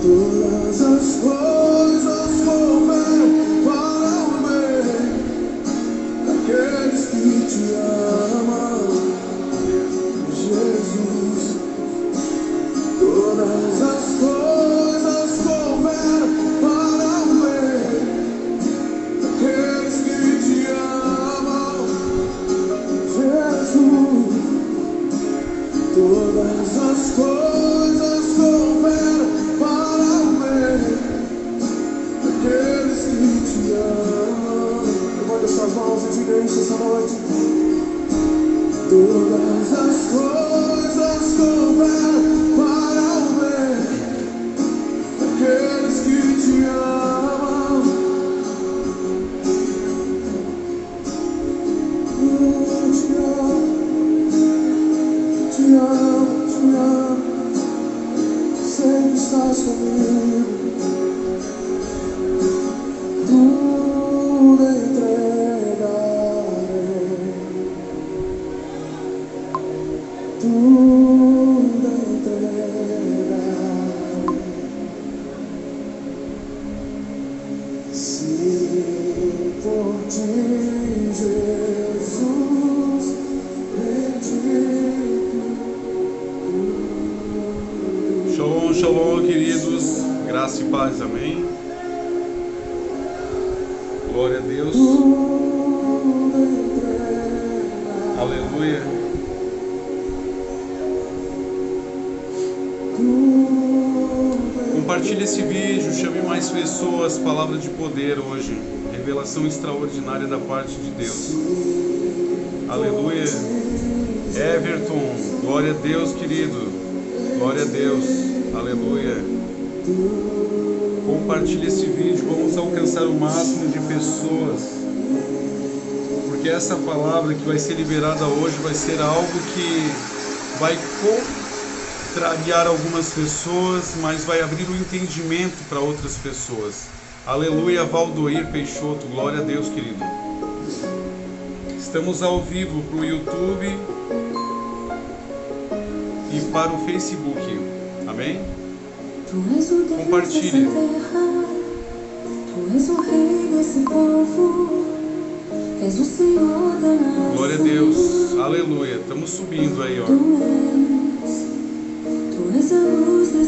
Todas as coisas cooperam para o bem daqueles que te amam, Jesus. Todas as coisas cooperam para o bem daqueles que te amam, Jesus. Todas as coisas cooperam para o bem daqueles que te amam. Levante as suas mãos e diga isso essa noite. Todas as coisas cooperam para o bem daqueles que te amam. Te amo, te amo, te amo. Sempre estás comigo. Tudo entregarei. Tudo entregarei. Se por ti, Jesus, bendito. Shalom, shalom, queridos. Graça e paz, amém. Glória a Deus. Aleluia. Compartilhe esse vídeo, chame mais pessoas. Palavra de poder hoje. Revelação extraordinária da parte de Deus. Aleluia. Everton, glória a Deus, querido. Glória a Deus. Aleluia. Compartilhe esse vídeo. Vamos alcançar o máximo de pessoas. Porque essa palavra que vai ser liberada hoje vai ser algo que vai contrariar algumas pessoas, mas vai abrir o entendimento para outras pessoas. Aleluia, Valdoir Peixoto, glória a Deus, querido. Estamos ao vivo para o YouTube e para o Facebook, amém? Compartilhe. Tu és o rei desse povo, és o Senhor da nação. Glória a Deus, aleluia. Estamos subindo aí, ó.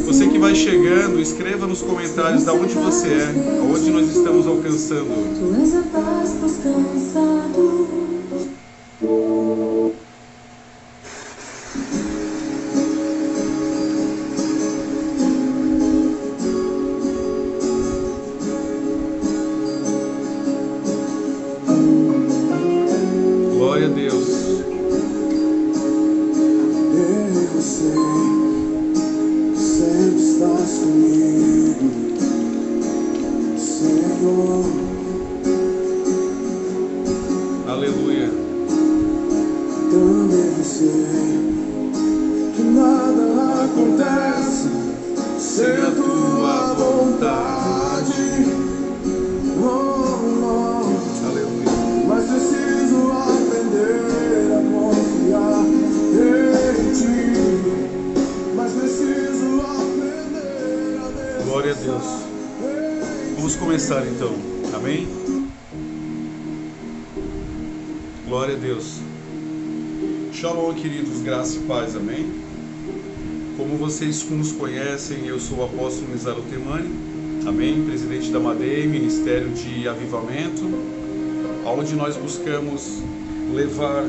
Você que vai chegando, escreva nos comentários de onde você é, aonde nós estamos alcançando. Tu és a paz pros cansados. Glória a Deus. Eu sei, sempre estás comigo, Senhor. Aleluia. Também sei que nada acontece sem a tua vontade. Oh, oh. Aleluia. Mas preciso aprender a confiar em ti. Mas preciso aprender a descansar. Glória a Deus. Vamos começar então, amém? Glória a Deus. Shalom, queridos, graça e paz, amém? Como vocês nos conhecem, eu sou o apóstolo Nizar Otemani, amém? Presidente da MADEI, Ministério de Avivamento, onde nós buscamos levar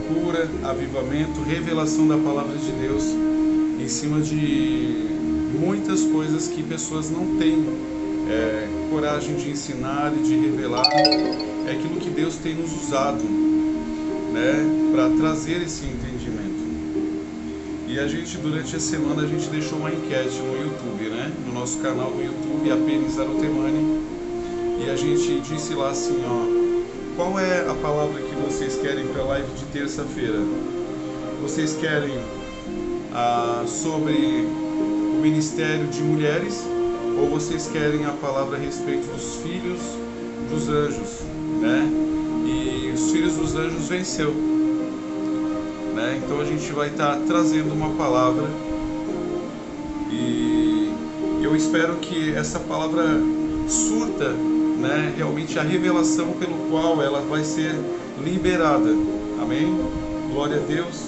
cura, avivamento, revelação da palavra de Deus em cima de muitas coisas que pessoas não têm coragem de ensinar e de revelar. É aquilo que Deus tem nos usado, né, para trazer esse entendimento. E a gente, durante a semana, a gente deixou uma enquete no YouTube, né, no nosso canal do YouTube, AP Nizar Otemani, e a gente disse lá assim, ó, qual é a palavra que vocês querem para a live de terça-feira? Vocês querem sobre o ministério de mulheres, ou vocês querem a palavra a respeito dos filhos dos anjos, né? E os filhos dos anjos venceu, né? Então a gente vai estar trazendo uma palavra, e eu eu espero que essa palavra surta, né, realmente a revelação pelo qual ela vai ser liberada. Amém? Glória a Deus.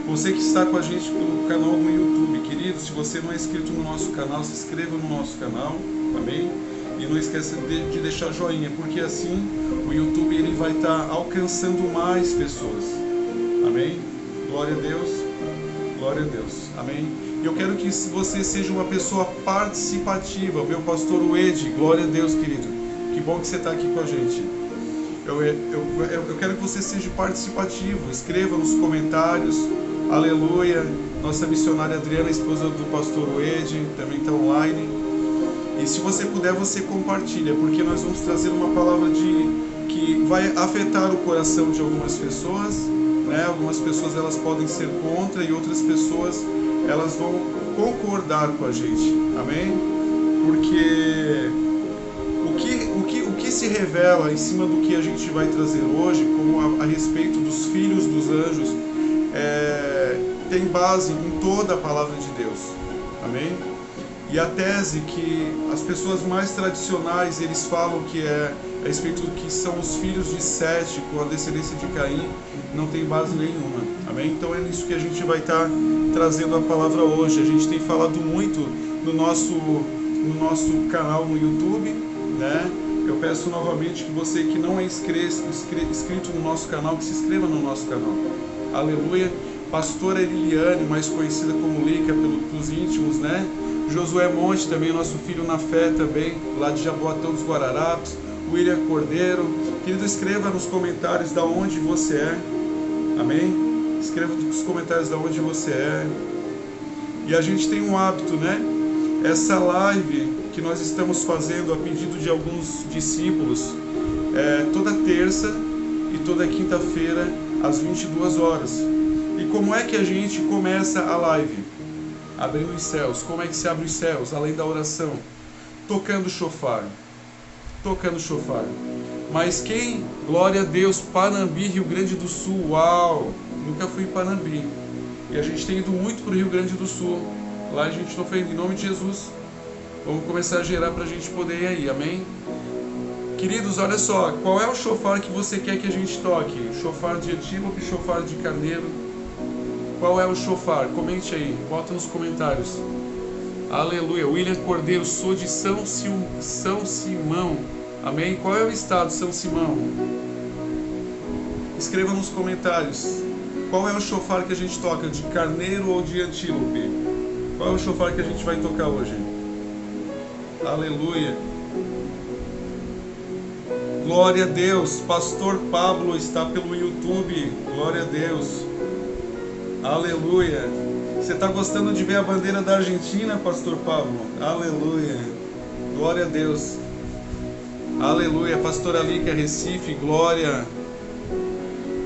Você que está com a gente pelo canal no YouTube, querido, se você não é inscrito no nosso canal, se inscreva no nosso canal, amém? E não esqueça de deixar joinha, porque assim o YouTube ele vai estar alcançando mais pessoas, amém? Glória a Deus, glória a Deus, amém? E eu quero que você seja uma pessoa participativa, meu pastor Ued, glória a Deus, querido, que bom que você está aqui com a gente. Eu quero que você seja participativo, escreva nos comentários, aleluia. Nossa missionária Adriana, esposa do pastor Ued, também está online. E se você puder, você compartilha, porque nós vamos trazer uma palavra que vai afetar o coração de algumas pessoas, né? Algumas pessoas elas podem ser contra e outras pessoas elas vão concordar com a gente, amém? Porque o que se revela em cima do que a gente vai trazer hoje, como a respeito dos filhos dos anjos, tem base em toda a palavra de Deus, amém? E a tese que as pessoas mais tradicionais eles falam que é a respeito do que são os filhos de Sete com a descendência de Caim, não tem base nenhuma, amém? Então é nisso que a gente vai estar trazendo a palavra hoje. A gente tem falado muito no nosso canal no YouTube, né? Eu peço novamente que você que não é inscrito no nosso canal, que se inscreva no nosso canal. Aleluia. Pastora Liliane, mais conhecida como Lica pelos íntimos, né? Josué Monte, também nosso filho na fé também, lá de Jaboatão dos Guararapes. William Cordeiro. Querido, escreva nos comentários da onde você é. Amém? Escreva nos comentários da onde você é. E a gente tem um hábito, né? Essa live que nós estamos fazendo a pedido de alguns discípulos, toda terça e toda quinta-feira às 22 horas. E como é que a gente começa a live? Abrindo os céus. Como é que se abre os céus? Além da oração, tocando chofar. Tocando chofar. Mas quem? Glória a Deus, Panambi, Rio Grande do Sul. Uau! Nunca fui em Panambi. E a gente tem ido muito para o Rio Grande do Sul. Lá a gente não foi em nome de Jesus. Vamos começar a gerar para a gente poder ir aí, amém? Queridos, olha só, qual é o chofar que você quer que a gente toque? Chofar de antílope, chofar de carneiro? Qual é o chofar? Comente aí, bota nos comentários. Aleluia. William Cordeiro, sou de São Simão. Amém? Qual é o estado, São Simão? Escreva nos comentários. Qual é o chofar que a gente toca? De carneiro ou de antílope? Qual é o chofar que a gente vai tocar hoje? Aleluia. Glória a Deus. Pastor Pablo está pelo YouTube. Glória a Deus. Aleluia. Você está gostando de ver a bandeira da Argentina, Pastor Pablo? Aleluia. Glória a Deus. Aleluia. Pastor Alica, Recife. Glória.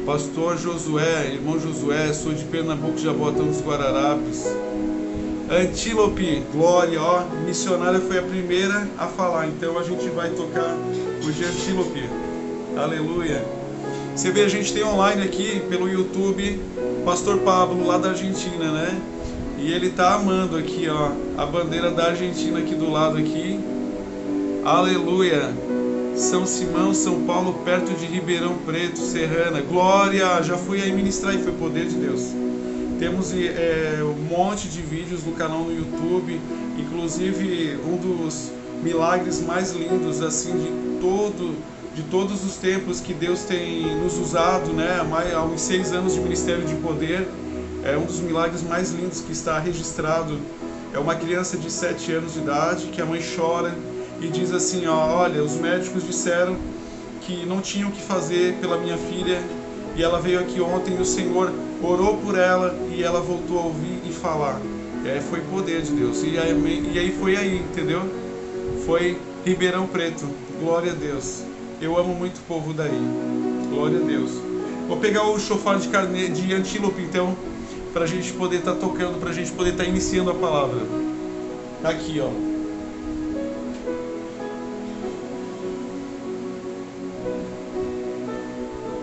Pastor Josué, irmão Josué, sou de Pernambuco, Jaboatão dos Guararapes. Antílope, glória, ó, missionária foi a primeira a falar, então a gente vai tocar o de Antílope. Aleluia. Você vê, a gente tem online aqui pelo YouTube, Pastor Pablo, lá da Argentina, né? E ele tá amando aqui, ó, a bandeira da Argentina aqui do lado aqui. Aleluia. São Simão, São Paulo, perto de Ribeirão Preto, Serrana. Glória! Já fui aí ministrar e foi poder de Deus. Temos um monte de vídeos no canal no YouTube, inclusive um dos milagres mais lindos assim de todos os tempos que Deus tem nos usado, né? Há uns 6 anos de ministério de poder. É um dos milagres mais lindos que está registrado. É uma criança de 7 anos de idade que a mãe chora e diz assim, ó, olha, os médicos disseram que não tinham o que fazer pela minha filha e ela veio aqui ontem e o Senhor orou por ela e ela voltou a ouvir e falar. Foi poder de Deus. E aí foi aí, entendeu? Foi Ribeirão Preto. Glória a Deus. Eu amo muito o povo daí. Glória a Deus. Vou pegar o chofar de antílope então, para a gente poder estar tocando, para a gente poder estar iniciando a palavra. Tá aqui, ó.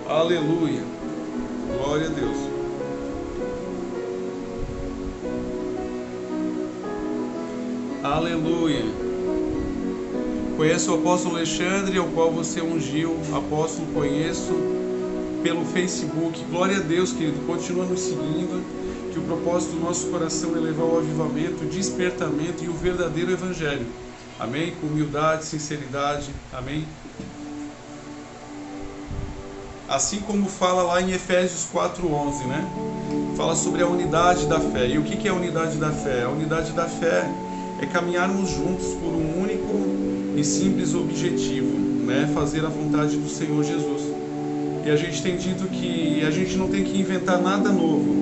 Aleluia. Glória a Deus. Aleluia. Conheço o apóstolo Alexandre, ao qual você ungiu. Apóstolo, conheço pelo Facebook. Glória a Deus, querido. Continua nos seguindo. Que o propósito do nosso coração é levar o avivamento, o despertamento e o verdadeiro evangelho. Amém? Com humildade, sinceridade. Amém? Assim como fala lá em Efésios 4:11, né? Fala sobre a unidade da fé. E o que é a unidade da fé? A unidade da fé é caminharmos juntos por um único e simples objetivo, né? Fazer a vontade do Senhor Jesus. E a gente tem dito que a gente não tem que inventar nada novo.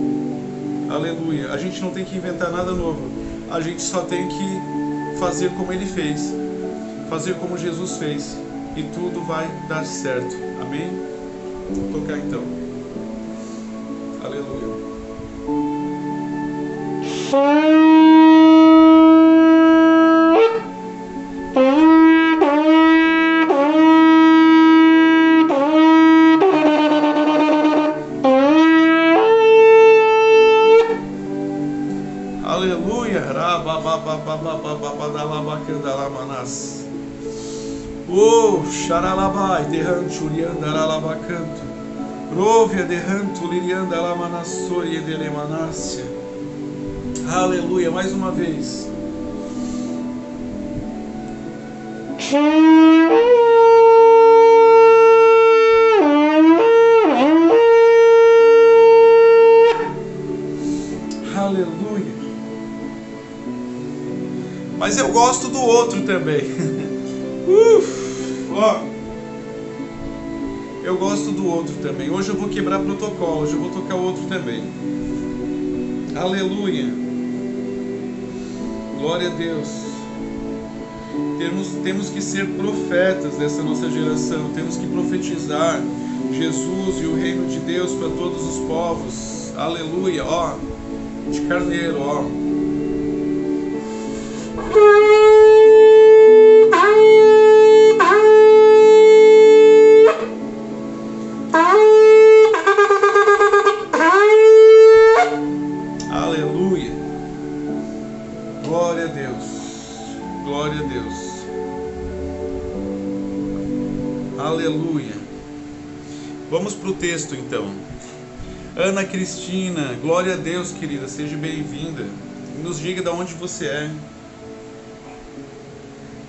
Aleluia. A gente não tem que inventar nada novo. A gente só tem que fazer como Ele fez. Fazer como Jesus fez. E tudo vai dar certo. Amém? Vou tocar então. Aleluia. Aleluia. Rababababababababadalabacandalamanas. Oh, xaralabai, derranto, liandaralabacanto. Rovia, derranto, liriandalamanassoria, delemanácia. Aleluia, mais uma vez. Aleluia. Mas eu gosto do outro também. Ó. Eu gosto do outro também. Hoje eu vou quebrar protocolo. Hoje eu vou tocar o outro também. Aleluia. Glória a Deus. Temos que ser profetas dessa nossa geração. Temos que profetizar Jesus e o reino de Deus para todos os povos. Aleluia. Ó. De carneiro, ó. Aleluia. Glória a Deus. Glória a Deus. Aleluia. Vamos para o texto então. Ana Cristina, glória a Deus, querida, seja bem-vinda. Nos diga de onde você é.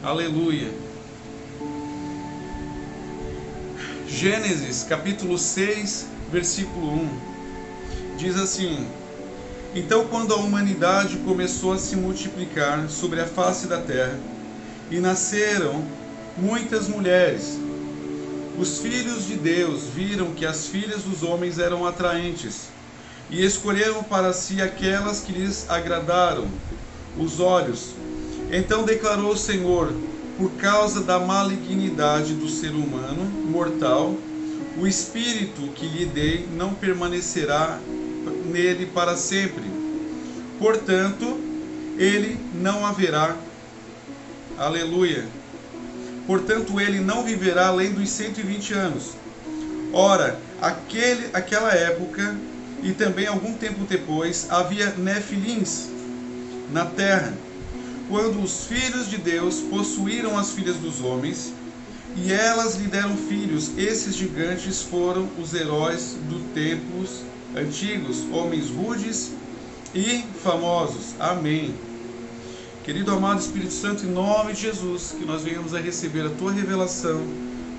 Aleluia. Gênesis, capítulo 6, versículo 1. Diz assim: Então, quando a humanidade começou a se multiplicar sobre a face da terra, e nasceram muitas mulheres, os filhos de Deus viram que as filhas dos homens eram atraentes, e escolheram para si aquelas que lhes agradaram os olhos. Então declarou o Senhor: por causa da malignidade do ser humano mortal, o espírito que lhe dei não permanecerá nele para sempre. Portanto, ele não haverá. Aleluia. Portanto, ele não viverá além dos 120 anos. Ora, aquela época, e também algum tempo depois, havia nefilins na terra, quando os filhos de Deus possuíram as filhas dos homens, e elas lhe deram filhos. Esses gigantes foram os heróis dos tempos antigos, homens rudes e famosos. Amém. Querido amado Espírito Santo, em nome de Jesus, que nós venhamos a receber a Tua revelação,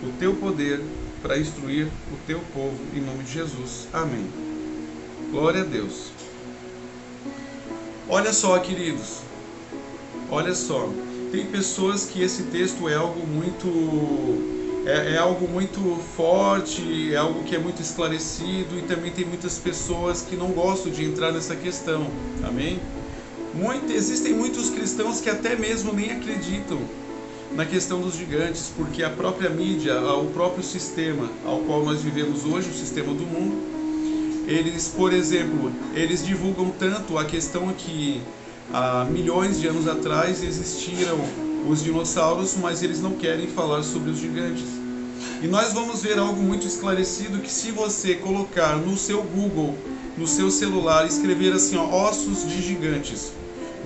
o Teu poder, para instruir o Teu povo, em nome de Jesus. Amém. Glória a Deus. Olha só, queridos, olha só, tem pessoas que esse texto é algo muito forte, é algo que é muito esclarecido, e também tem muitas pessoas que não gostam de entrar nessa questão. Amém? Existem muitos cristãos que até mesmo nem acreditam na questão dos gigantes, porque a própria mídia, o próprio sistema ao qual nós vivemos hoje, o sistema do mundo, eles, por exemplo, eles divulgam tanto a questão que há milhões de anos atrás existiram os dinossauros, mas eles não querem falar sobre os gigantes. E nós vamos ver algo muito esclarecido, que se você colocar no seu Google, no seu celular, escrever assim, ó, ossos de gigantes,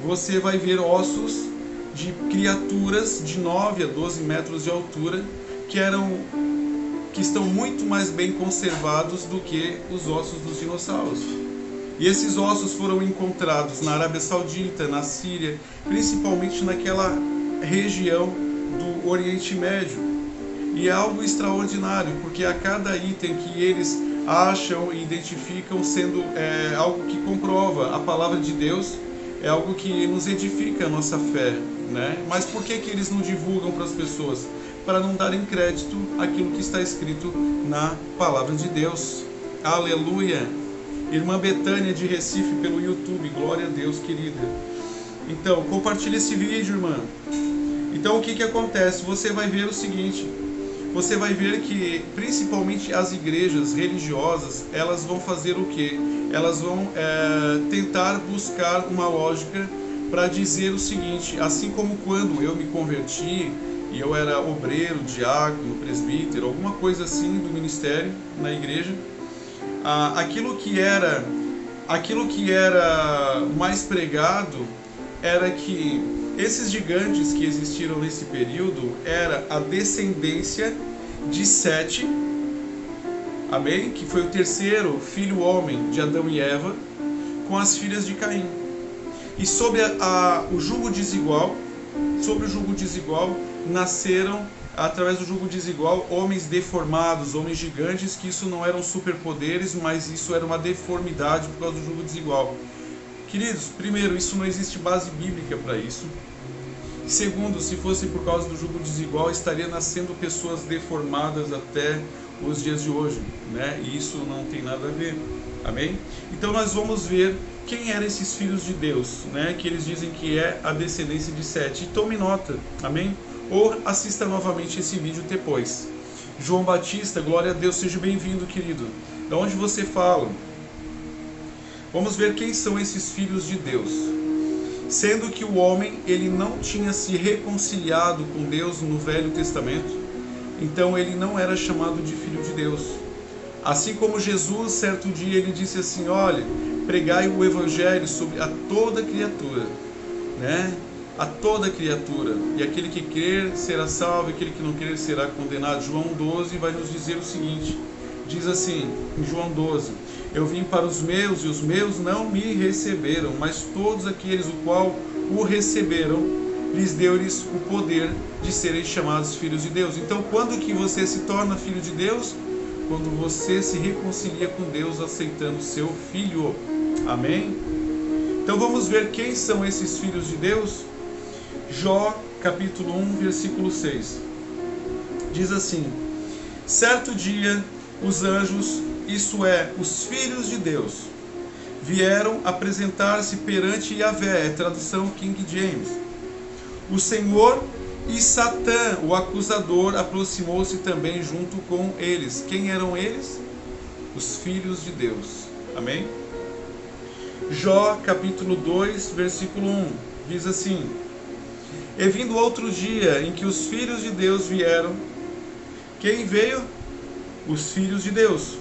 você vai ver ossos de criaturas de 9 a 12 metros de altura que estão muito mais bem conservados do que os ossos dos dinossauros. E esses ossos foram encontrados na Arábia Saudita, na Síria, principalmente naquela região do Oriente Médio. E é algo extraordinário, porque a cada item que eles acham e identificam sendo algo que comprova a palavra de Deus, é algo que nos edifica a nossa fé, né? Mas por que eles não divulgam para as pessoas? Para não darem crédito àquilo que está escrito na palavra de Deus. Aleluia! Irmã Betânia de Recife pelo YouTube, glória a Deus, querida. Então, compartilhe esse vídeo, irmã. Então, o que acontece? Você vai ver o seguinte, você vai ver que, principalmente as igrejas religiosas, elas vão fazer o quê? Elas vão tentar buscar uma lógica para dizer o seguinte, assim como quando eu me converti, e eu era obreiro, diácono, presbítero, alguma coisa assim do ministério na igreja, aquilo que era mais pregado era que esses gigantes que existiram nesse período era a descendência de Sete, amém? Que foi o terceiro filho homem de Adão e Eva, com as filhas de Caim. E sobre o jugo desigual, nasceram, através do jugo desigual, homens deformados, homens gigantes, que isso não eram superpoderes, mas isso era uma deformidade por causa do jugo desigual. Queridos, primeiro, isso não existe base bíblica para isso. Segundo, se fosse por causa do jugo desigual, estaria nascendo pessoas deformadas até os dias de hoje, né? E isso não tem nada a ver, amém? Então nós vamos ver quem eram esses filhos de Deus, né? Que eles dizem que é a descendência de Sete. E tome nota, amém? Ou assista novamente esse vídeo depois. João Batista, glória a Deus, seja bem-vindo, querido. De onde você fala? Vamos ver quem são esses filhos de Deus. Sendo que o homem, ele não tinha se reconciliado com Deus no Velho Testamento, então ele não era chamado de filho de Deus. Assim como Jesus, certo dia, ele disse assim, olha, pregai o evangelho sobre a toda criatura, né? A toda criatura, e aquele que crer será salvo, e aquele que não crer será condenado. João 12 vai nos dizer o seguinte, diz assim, em João 12, eu vim para os meus, e os meus não me receberam, mas todos aqueles o qual o receberam, lhes deu-lhes o poder de serem chamados filhos de Deus. Então, quando que você se torna filho de Deus? Quando você se reconcilia com Deus, aceitando seu filho. Amém? Então, vamos ver quem são esses filhos de Deus? Jó, capítulo 1, versículo 6. Diz assim, certo dia, os anjos, isto é, os filhos de Deus, vieram apresentar-se perante Yahvé, tradução King James. O Senhor e Satã, o acusador, aproximou-se também junto com eles. Quem eram eles? Os filhos de Deus. Amém? Jó, capítulo 2, versículo 1, diz assim, e vindo outro dia em que os filhos de Deus vieram, quem veio? Os filhos de Deus.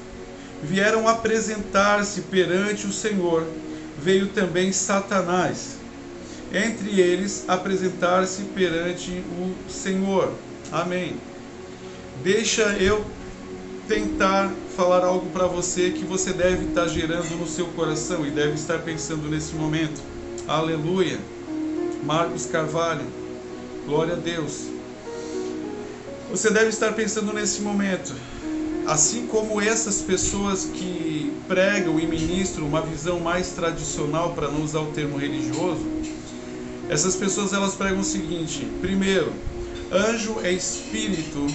Vieram apresentar-se perante o Senhor, veio também Satanás, entre eles apresentar-se perante o Senhor. Amém. Deixa eu tentar falar algo para você que você deve estar gerando no seu coração e deve estar pensando nesse momento. Aleluia. Marcos Carvalho, glória a Deus. Você deve estar pensando nesse momento, assim como essas pessoas que pregam e ministram uma visão mais tradicional, para não usar o termo religioso, essas pessoas elas pregam o seguinte, primeiro, anjo é espírito,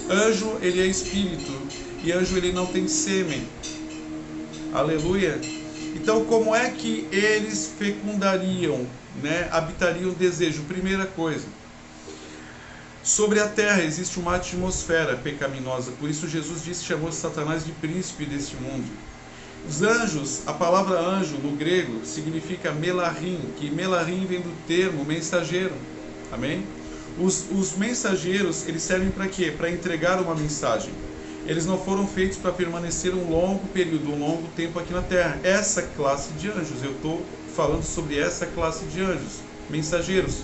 anjo ele é espírito, e anjo ele não tem sêmen, aleluia. Então como é que eles fecundariam, né? Habitariam o desejo? Primeira coisa, sobre a terra existe uma atmosfera pecaminosa, por isso Jesus disse, chamou Satanás de príncipe deste mundo. Os anjos, a palavra anjo no grego significa melahim, que melahim vem do termo mensageiro, amém? Os mensageiros, eles servem para quê? Para entregar uma mensagem. Eles não foram feitos para permanecer um longo período, um longo tempo aqui na terra. Essa classe de anjos, eu estou falando sobre essa classe de anjos. mensageiros.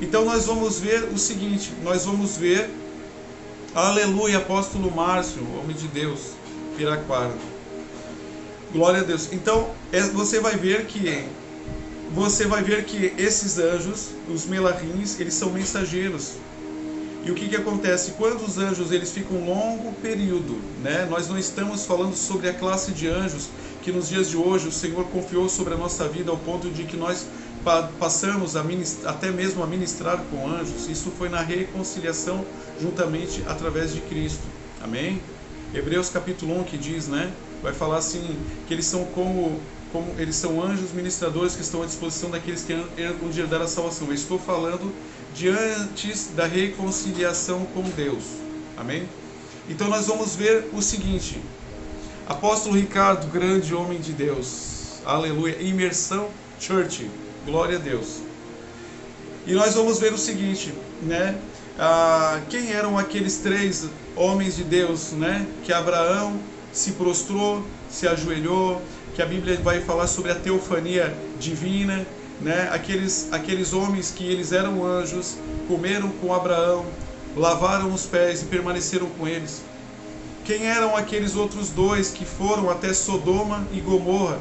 Então nós vamos ver o seguinte, nós vamos ver, aleluia, apóstolo Márcio, homem de Deus, Piraquara. Glória a Deus. Então você vai ver que esses anjos, os melahins, eles são mensageiros. E o que acontece? Quando os anjos eles ficam um longo período, né? Nós não estamos falando sobre a classe de anjos que nos dias de hoje o Senhor confiou sobre a nossa vida ao ponto de que nós passamos até mesmo a ministrar com anjos. Isso foi na reconciliação juntamente através de Cristo. Amém? Hebreus capítulo 1 que diz, né? Vai falar assim, que eles são como eles são anjos ministradores que estão à disposição daqueles que hão de herdar a salvação. Eu estou falando de antes da reconciliação com Deus. Amém? Então nós vamos ver o seguinte. Apóstolo Ricardo, grande homem de Deus. Aleluia. Imersão Church. Glória a Deus. E nós vamos ver o seguinte, né? Quem eram aqueles 3 homens de Deus, né? Que Abraão se prostrou, se ajoelhou, que a Bíblia vai falar sobre a teofania divina, né? Aqueles homens que eles eram anjos, comeram com Abraão, lavaram os pés e permaneceram com eles. Quem eram aqueles outros 2 que foram até Sodoma e Gomorra,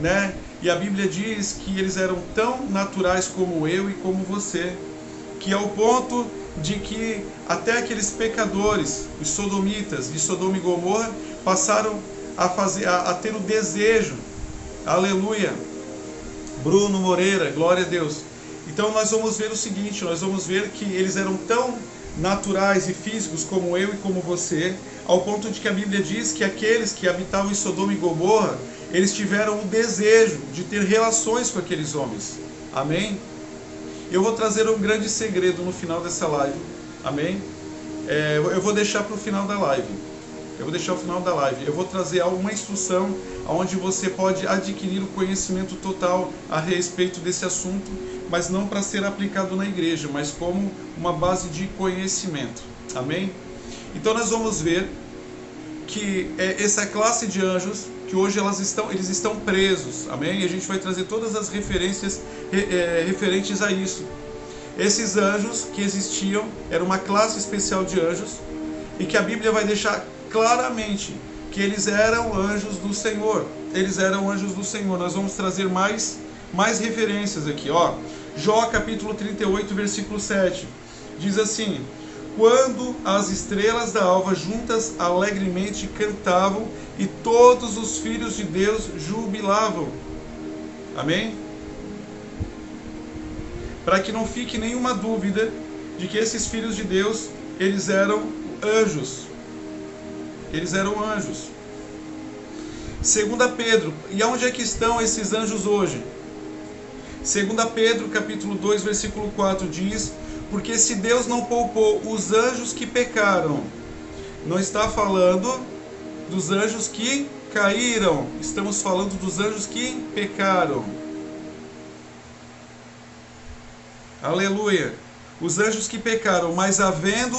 né? E a Bíblia diz que eles eram tão naturais como eu e como você, que ao ponto de que até aqueles pecadores, os sodomitas de Sodoma e Gomorra, passaram a ter o desejo. Aleluia. Bruno Moreira, glória a Deus. Então nós vamos ver o seguinte, nós vamos ver que eles eram tão naturais e físicos como eu e como você, ao ponto de que a Bíblia diz que aqueles que habitavam em Sodoma e Gomorra, eles tiveram o desejo de ter relações com aqueles homens. Amém? Eu vou trazer um grande segredo no final dessa live. Amém? Eu vou deixar para o final da live. Eu vou trazer uma instrução onde você pode adquirir o conhecimento total a respeito desse assunto, mas não para ser aplicado na igreja, mas como uma base de conhecimento. Amém? Então nós vamos ver que essa classe de anjos, que hoje eles estão presos. Amém? E a gente vai trazer todas as referências referentes a isso. Esses anjos que existiam, era uma classe especial de anjos, e que a Bíblia vai deixar claramente que eles eram anjos do Senhor. Eles eram anjos do Senhor. Nós vamos trazer mais referências aqui. Ó. Jó capítulo 38, versículo 7. Diz assim: quando as estrelas da alva juntas alegremente cantavam e todos os filhos de Deus jubilavam. Amém? Para que não fique nenhuma dúvida de que esses filhos de Deus, eles eram anjos. Eles eram anjos. 2 Pedro, e aonde é que estão esses anjos hoje? 2 Pedro capítulo 2, versículo 4 diz: porque se Deus não poupou os anjos que pecaram, não está falando dos anjos que caíram, estamos falando dos anjos que pecaram. Aleluia. Os anjos que pecaram, mas havendo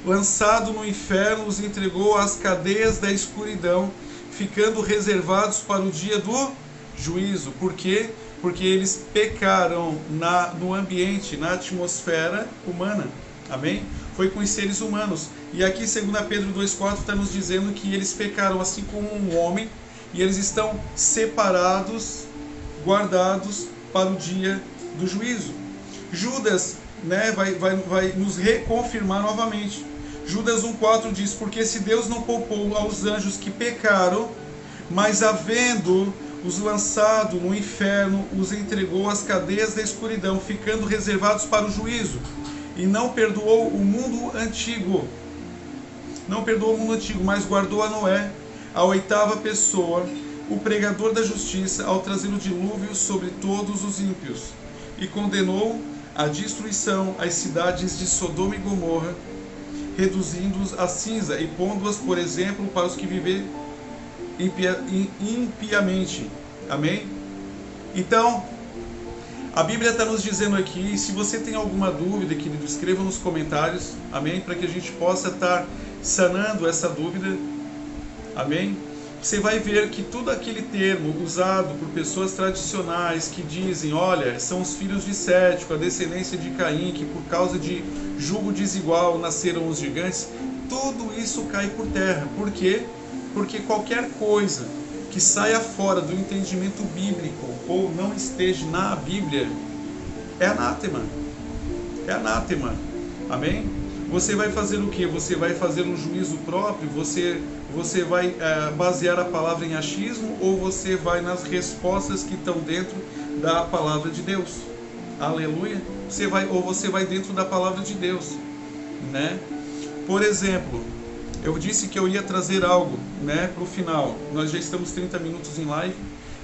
lançado no inferno, os entregou às cadeias da escuridão, ficando reservados para o dia do juízo. Por quê? Porque eles pecaram no ambiente, na atmosfera humana. Amém? Foi com os seres humanos. E aqui 2 Pedro 2,4 está nos dizendo que eles pecaram assim como um homem, e eles estão separados, guardados para o dia do juízo. Judas, né, vai nos reconfirmar novamente. Judas 1,4 diz: porque se Deus não poupou aos anjos que pecaram, mas havendo os lançado no inferno, os entregou às cadeias da escuridão, ficando reservados para o juízo. E não perdoou o mundo antigo. Não perdoou o mundo antigo, mas guardou a Noé, a 8ª pessoa, o pregador da justiça, ao trazer o dilúvio sobre todos os ímpios. E condenou à destruição as cidades de Sodoma e Gomorra, reduzindo-os a cinza e pondo-as, por exemplo, para os que vivem impiamente. Amém? Então, a Bíblia está nos dizendo aqui, e se você tem alguma dúvida, querido, escreva nos comentários, amém? Para que a gente possa estar sanando essa dúvida, amém? você vai ver que todo aquele termo usado por pessoas tradicionais que dizem, olha, são os filhos de Sete, com a descendência de Caim, que por causa de jugo desigual nasceram os gigantes, tudo isso cai por terra. Por quê? Porque qualquer coisa que saia fora do entendimento bíblico ou não esteja na Bíblia é anátema. É anátema. Amém? Você vai fazer o quê? Você vai fazer um juízo próprio? Você vai basear a palavra em achismo, ou você vai nas respostas que estão dentro da palavra de Deus? Aleluia! Você vai dentro da palavra de Deus, né? Por exemplo, eu disse que eu ia trazer algo, né, para o final. Nós já estamos 30 minutos em live.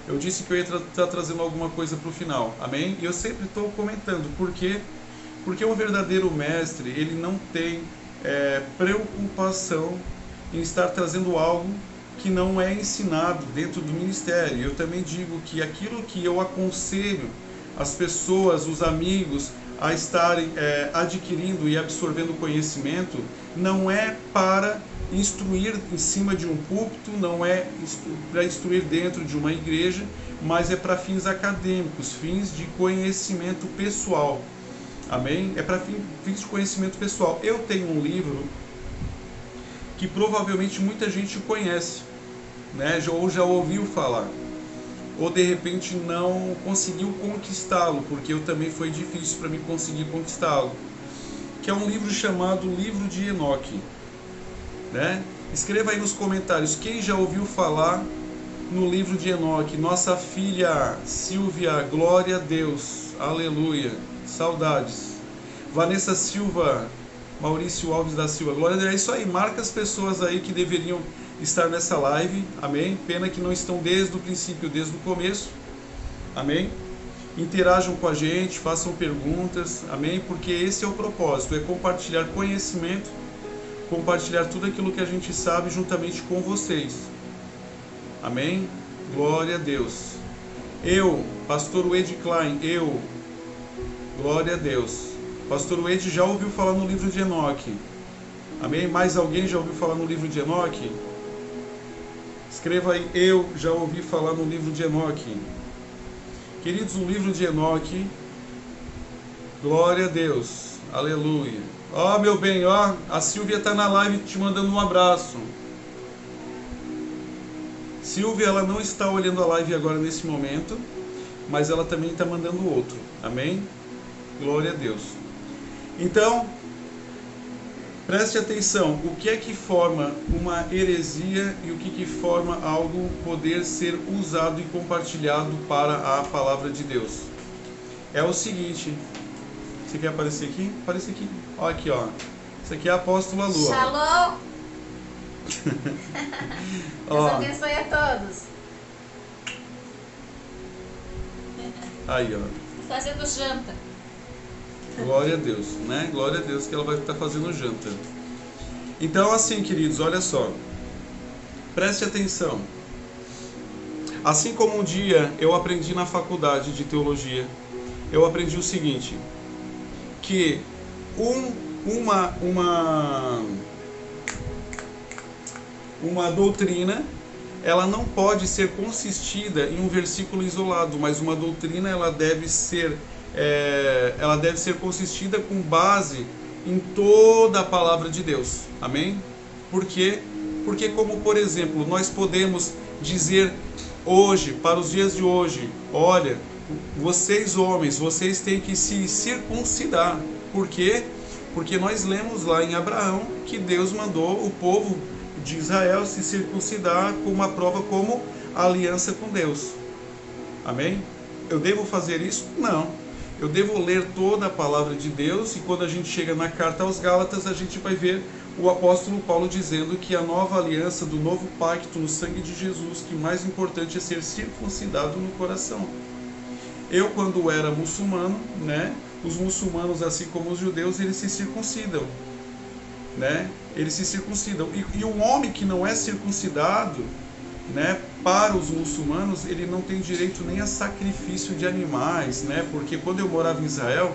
Eu disse que eu ia estar trazendo alguma coisa para o final. Amém? E eu sempre estou comentando. Por quê? Porque um verdadeiro mestre, ele não tem preocupação em estar trazendo algo que não é ensinado dentro do ministério. Eu também digo que aquilo que eu aconselho as pessoas, os amigos, a estarem adquirindo e absorvendo conhecimento, não é para instruir em cima de um púlpito, não é para instruir dentro de uma igreja, mas é para fins acadêmicos, fins de conhecimento pessoal. Amém? É para fins de conhecimento pessoal. Eu tenho um livro que provavelmente muita gente conhece, né? Ou já ouviu falar, ou de repente não conseguiu conquistá-lo, porque eu também foi difícil para mim conseguir conquistá-lo, que é um livro chamado Livro de Enoque, né? Escreva aí nos comentários quem já ouviu falar no Livro de Enoque. Nossa filha Silvia, glória a Deus, aleluia, saudades. Vanessa Silva, Maurício Alves da Silva, glória a Deus. É isso aí, marca as pessoas aí que deveriam estar nessa live, amém? Pena que não estão desde o princípio, desde o começo, amém? Interajam com a gente, façam perguntas, amém? Porque esse é o propósito, é compartilhar conhecimento, compartilhar tudo aquilo que a gente sabe juntamente com vocês, amém? Glória a Deus. Eu, pastor Wade Klein, glória a Deus. Pastor Wade já ouviu falar no livro de Enoque, amém? Mais alguém já ouviu falar no livro de Enoque? Escreva aí, eu já ouvi falar no livro de Enoque. Queridos, o livro de Enoque, glória a Deus, aleluia. Ó, meu bem, ó, a Silvia está na live te mandando um abraço. Silvia, ela não está olhando a live agora nesse momento, mas ela também está mandando outro, amém? Glória a Deus. Então, preste atenção, o que é que forma uma heresia e o que forma algo poder ser usado e compartilhado para a palavra de Deus? É o seguinte, você quer aparecer aqui? Aparece aqui. Ó, aqui, ó. Isso aqui é a apóstola Lua. Shalom! Ó. Deus abençoe a todos. Aí, ó. Fazendo janta. Glória a Deus, né? Glória a Deus que ela vai estar fazendo janta. Então, assim, queridos, olha só. Preste atenção. Assim como um dia eu aprendi na faculdade de teologia, eu aprendi o seguinte, que uma doutrina, ela não pode ser consistida em um versículo isolado, mas uma doutrina ela deve ser consistida com base em toda a palavra de Deus. Amém? Por quê? Porque, como por exemplo, nós podemos dizer hoje, para os dias de hoje, olha, vocês homens, vocês têm que se circuncidar. Por quê? Porque nós lemos lá em Abraão que Deus mandou o povo de Israel se circuncidar com uma prova como a aliança com Deus. Amém? Eu devo fazer isso? Não. Eu devo ler toda a palavra de Deus, e quando a gente chega na carta aos Gálatas, a gente vai ver o apóstolo Paulo dizendo que a nova aliança do novo pacto no sangue de Jesus, que mais importante é ser circuncidado no coração. Eu, quando era muçulmano, né, os muçulmanos, assim como os judeus, eles se circuncidam, né? Eles se circuncidam. E um homem que não é circuncidado, né, para os muçulmanos, ele não tem direito nem a sacrifício de animais, né? Porque quando eu morava em Israel,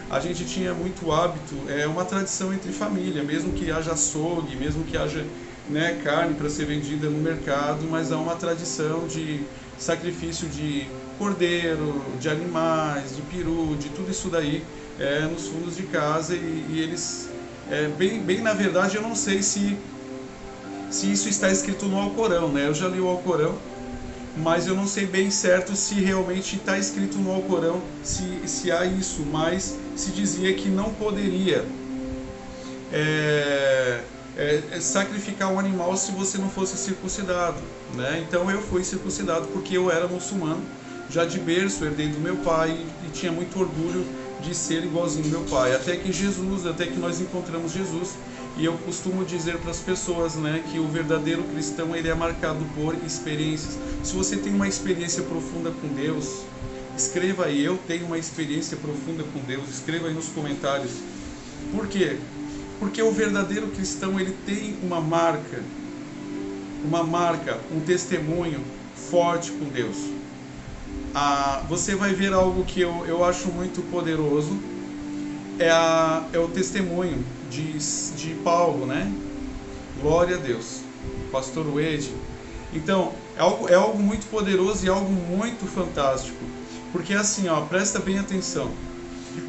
a gente tinha muito hábito, uma tradição entre família, mesmo que haja açougue, mesmo que haja né, carne para ser vendida no mercado, mas há uma tradição de sacrifício de cordeiro, de animais, de peru, de tudo isso daí nos fundos de casa, e eles, bem na verdade, eu não sei se isso está escrito no Alcorão, né? Eu já li o Alcorão, mas eu não sei bem certo se realmente está escrito no Alcorão, se há isso, mas se dizia que não poderia sacrificar um animal se você não fosse circuncidado, né? Então eu fui circuncidado porque eu era muçulmano, já de berço, herdei do meu pai, e tinha muito orgulho de ser igualzinho ao meu pai, até que nós encontramos Jesus. E eu costumo dizer para as pessoas, né, que o verdadeiro cristão, ele é marcado por experiências. Se você tem uma experiência profunda com Deus, escreva aí: eu tenho uma experiência profunda com Deus. Escreva aí nos comentários. Por quê? Porque o verdadeiro cristão, ele tem uma marca, um testemunho forte com Deus. Você vai ver algo que eu acho muito poderoso, é o testemunho de Paulo, né? Glória a Deus, pastor Wade. Então, é algo muito poderoso e algo muito fantástico, porque assim, presta bem atenção.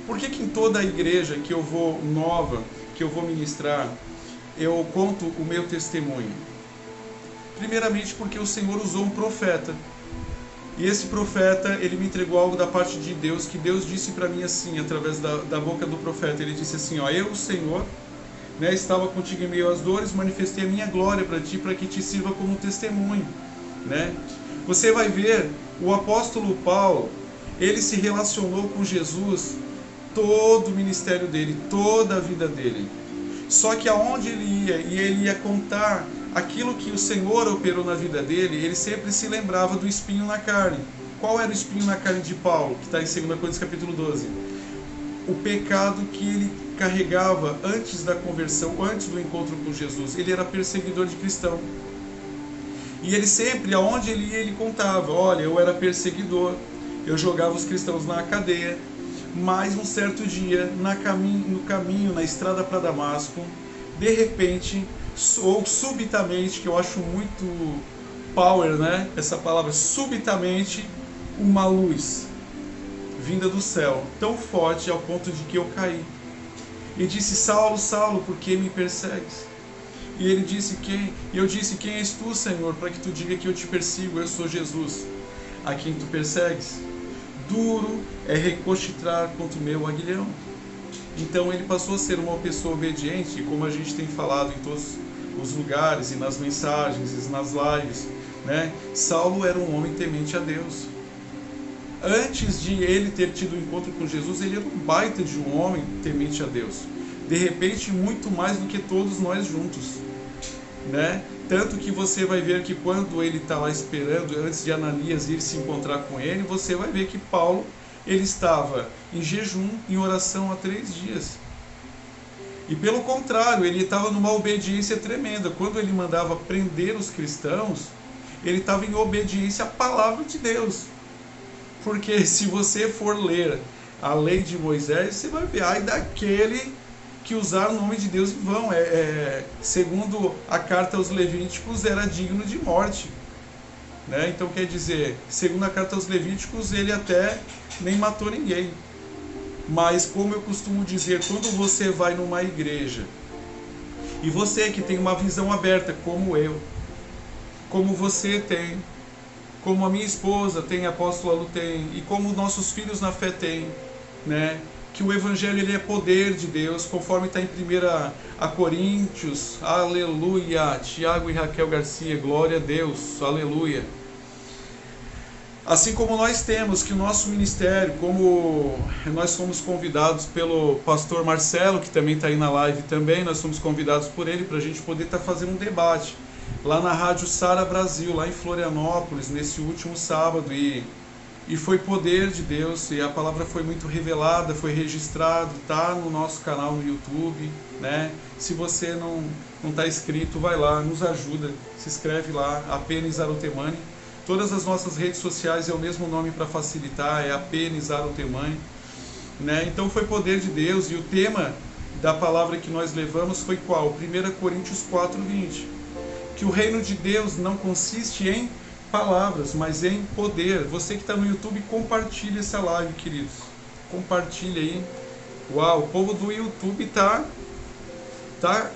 Por que em toda a igreja que eu vou ministrar, eu conto o meu testemunho? Primeiramente porque o Senhor usou um profeta. E esse profeta, ele me entregou algo da parte de Deus, que Deus disse para mim assim, através da boca do profeta. Ele disse assim: eu, o Senhor, né, estava contigo em meio às dores, manifestei a minha glória para ti, para que te sirva como testemunho, né? Você vai ver, o apóstolo Paulo, ele se relacionou com Jesus todo o ministério dele, toda a vida dele. Só que aonde ele ia, e ele ia contar aquilo que o Senhor operou na vida dele, ele sempre se lembrava do espinho na carne. Qual era o espinho na carne de Paulo, que está em 2 Coríntios capítulo 12? O pecado que ele carregava antes da conversão, antes do encontro com Jesus. Ele era perseguidor de cristão. E ele sempre, aonde ele ia, ele contava: olha, eu era perseguidor, eu jogava os cristãos na cadeia, mas um certo dia, no caminho, na estrada para Damasco, de repente, ou subitamente, que eu acho muito power, né? Essa palavra, subitamente, uma luz vinda do céu, tão forte ao ponto de que eu caí. E disse: Saulo, Saulo, por que me persegues? E ele disse: quem? E eu disse: quem és tu, Senhor, para que tu diga que eu te persigo? Eu sou Jesus, a quem tu persegues. Duro é recostrar contra o meu aguilhão. Então ele passou a ser uma pessoa obediente, como a gente tem falado em todos os lugares, e nas mensagens, e nas lives, né? Saulo era um homem temente a Deus. Antes de ele ter tido um encontro com Jesus, ele era um baita de um homem temente a Deus. De repente, muito mais do que todos nós juntos, né? Tanto que você vai ver que quando ele está lá esperando, antes de Ananias ir se encontrar com ele, você vai ver que Paulo, ele estava em jejum, em oração há 3 dias. E pelo contrário, ele estava numa obediência tremenda. Quando ele mandava prender os cristãos, ele estava em obediência à palavra de Deus. Porque se você for ler a lei de Moisés, você vai ver: ai daquele que usar o nome de Deus em vão. Segundo a carta aos Levíticos, era digno de morte, né? Então quer dizer, segundo a carta aos Levíticos, ele até nem matou ninguém. Mas como eu costumo dizer, quando você vai numa igreja, e você que tem uma visão aberta, como eu, como você tem, como a minha esposa tem, a apóstola Lu tem, e como nossos filhos na fé têm, né? Que o Evangelho, ele é poder de Deus, conforme está em 1 Coríntios, aleluia. Tiago e Raquel Garcia, glória a Deus, aleluia. Assim como nós temos que o nosso ministério, como nós somos convidados pelo pastor Marcelo, que também está aí na live também, nós somos convidados por ele para a gente poder estar fazendo um debate lá na Rádio Sara Brasil, lá em Florianópolis, nesse último sábado, e foi poder de Deus, e a palavra foi muito revelada, foi registrado, tá no nosso canal no YouTube, né? Se você não está inscrito, vai lá, nos ajuda, se inscreve lá, AP Nizar Otemani. Todas as nossas redes sociais é o mesmo nome para facilitar, é AP Nizar Otemani, né? Então foi poder de Deus, e o tema da palavra que nós levamos foi qual? 1 Coríntios 4:20. que o reino de Deus não consiste em palavras, mas em poder. Você que está no YouTube, compartilha essa live, queridos. Compartilha aí. Uau, o povo do YouTube tá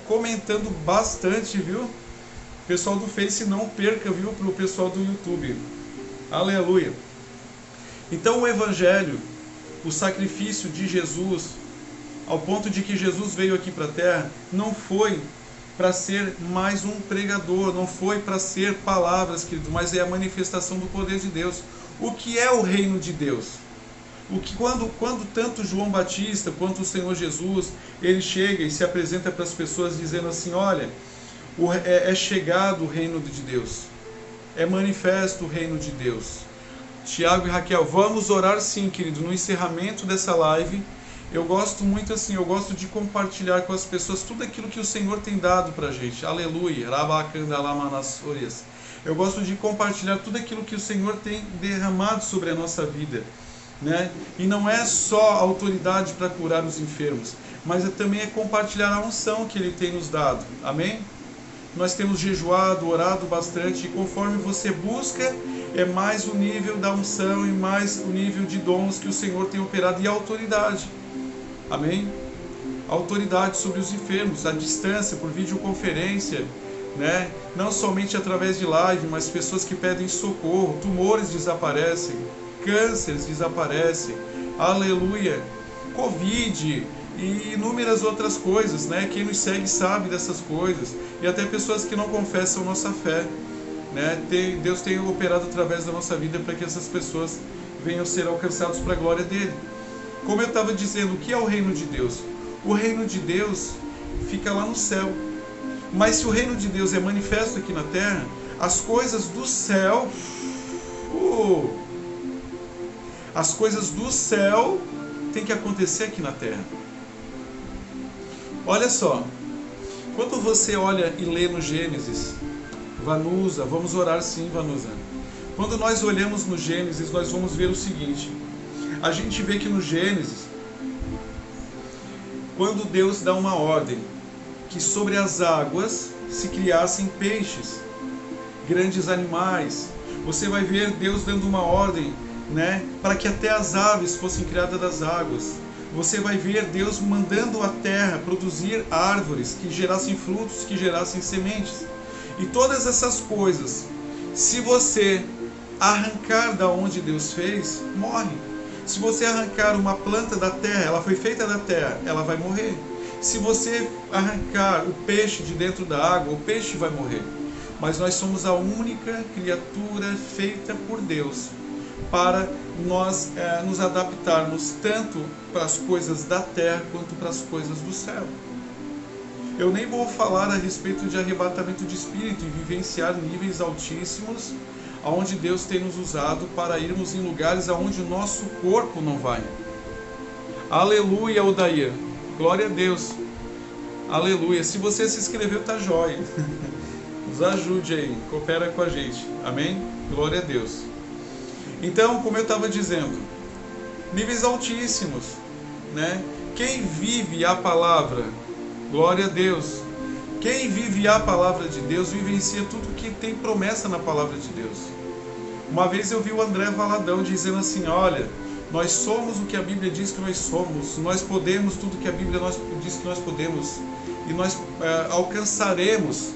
comentando bastante, viu? Pessoal do Face, não perca, viu, para o pessoal do YouTube. Aleluia. Então o Evangelho, o sacrifício de Jesus, ao ponto de que Jesus veio aqui para a Terra, não foi para ser mais um pregador, não foi para ser palavras, querido, mas é a manifestação do poder de Deus. O que é o reino de Deus? O que quando tanto João Batista quanto o Senhor Jesus, ele chega e se apresenta para as pessoas dizendo assim, olha, é chegado o reino de Deus, é manifesto o reino de Deus. Tiago e Raquel, vamos orar sim, querido, no encerramento dessa live. Eu gosto muito assim, eu gosto de compartilhar com as pessoas tudo aquilo que o Senhor tem dado pra gente. Aleluia. Eu gosto de compartilhar tudo aquilo que o Senhor tem derramado sobre a nossa vida, né? E não é só autoridade para curar os enfermos, mas também é compartilhar a unção que Ele tem nos dado. Amém? Nós temos jejuado, orado bastante, e conforme você busca, é mais o nível da unção e mais o nível de dons que o Senhor tem operado e a autoridade. Amém? Autoridade sobre os enfermos, à distância, por videoconferência, né? Não somente através de live, mas pessoas que pedem socorro, tumores desaparecem, cânceres desaparecem, aleluia, Covid e inúmeras outras coisas, né? Quem nos segue sabe dessas coisas, e até pessoas que não confessam nossa fé, né? Deus tem operado através da nossa vida para que essas pessoas venham ser alcançadas para a glória dele. Como eu estava dizendo, o que é o reino de Deus? O reino de Deus fica lá no céu. Mas se o reino de Deus é manifesto aqui na terra, as coisas do céu, as coisas do céu têm que acontecer aqui na terra. Olha só, quando você olha e lê no Gênesis, Vanusa, vamos orar sim, Vanusa. Quando nós olhamos no Gênesis, nós vamos ver o seguinte. A gente vê que no Gênesis, quando Deus dá uma ordem, que sobre as águas se criassem peixes, grandes animais, você vai ver Deus dando uma ordem, né, para que até as aves fossem criadas das águas. Você vai ver Deus mandando a terra produzir árvores que gerassem frutos, que gerassem sementes. E todas essas coisas, se você arrancar da onde Deus fez, morre. Se você arrancar uma planta da terra, ela foi feita da terra, ela vai morrer. Se você arrancar o peixe de dentro da água, o peixe vai morrer. Mas nós somos a única criatura feita por Deus para nós nos adaptarmos tanto para as coisas da terra quanto para as coisas do céu. Eu nem vou falar a respeito de arrebatamento de espírito e vivenciar níveis altíssimos, onde Deus tem nos usado para irmos em lugares aonde o nosso corpo não vai. Aleluia, Odair. Glória a Deus. Aleluia. Se você se inscreveu, tá jóia. Nos ajude aí, coopera com a gente. Amém? Glória a Deus. Então, como eu estava dizendo, níveis altíssimos, né? Quem vive a palavra, glória a Deus. Quem vive a palavra de Deus vivencia tudo que tem promessa na palavra de Deus. Uma vez eu vi o André Valadão dizendo assim, olha, nós somos o que a Bíblia diz que nós somos, nós podemos tudo que a Bíblia diz que nós podemos, e nós alcançaremos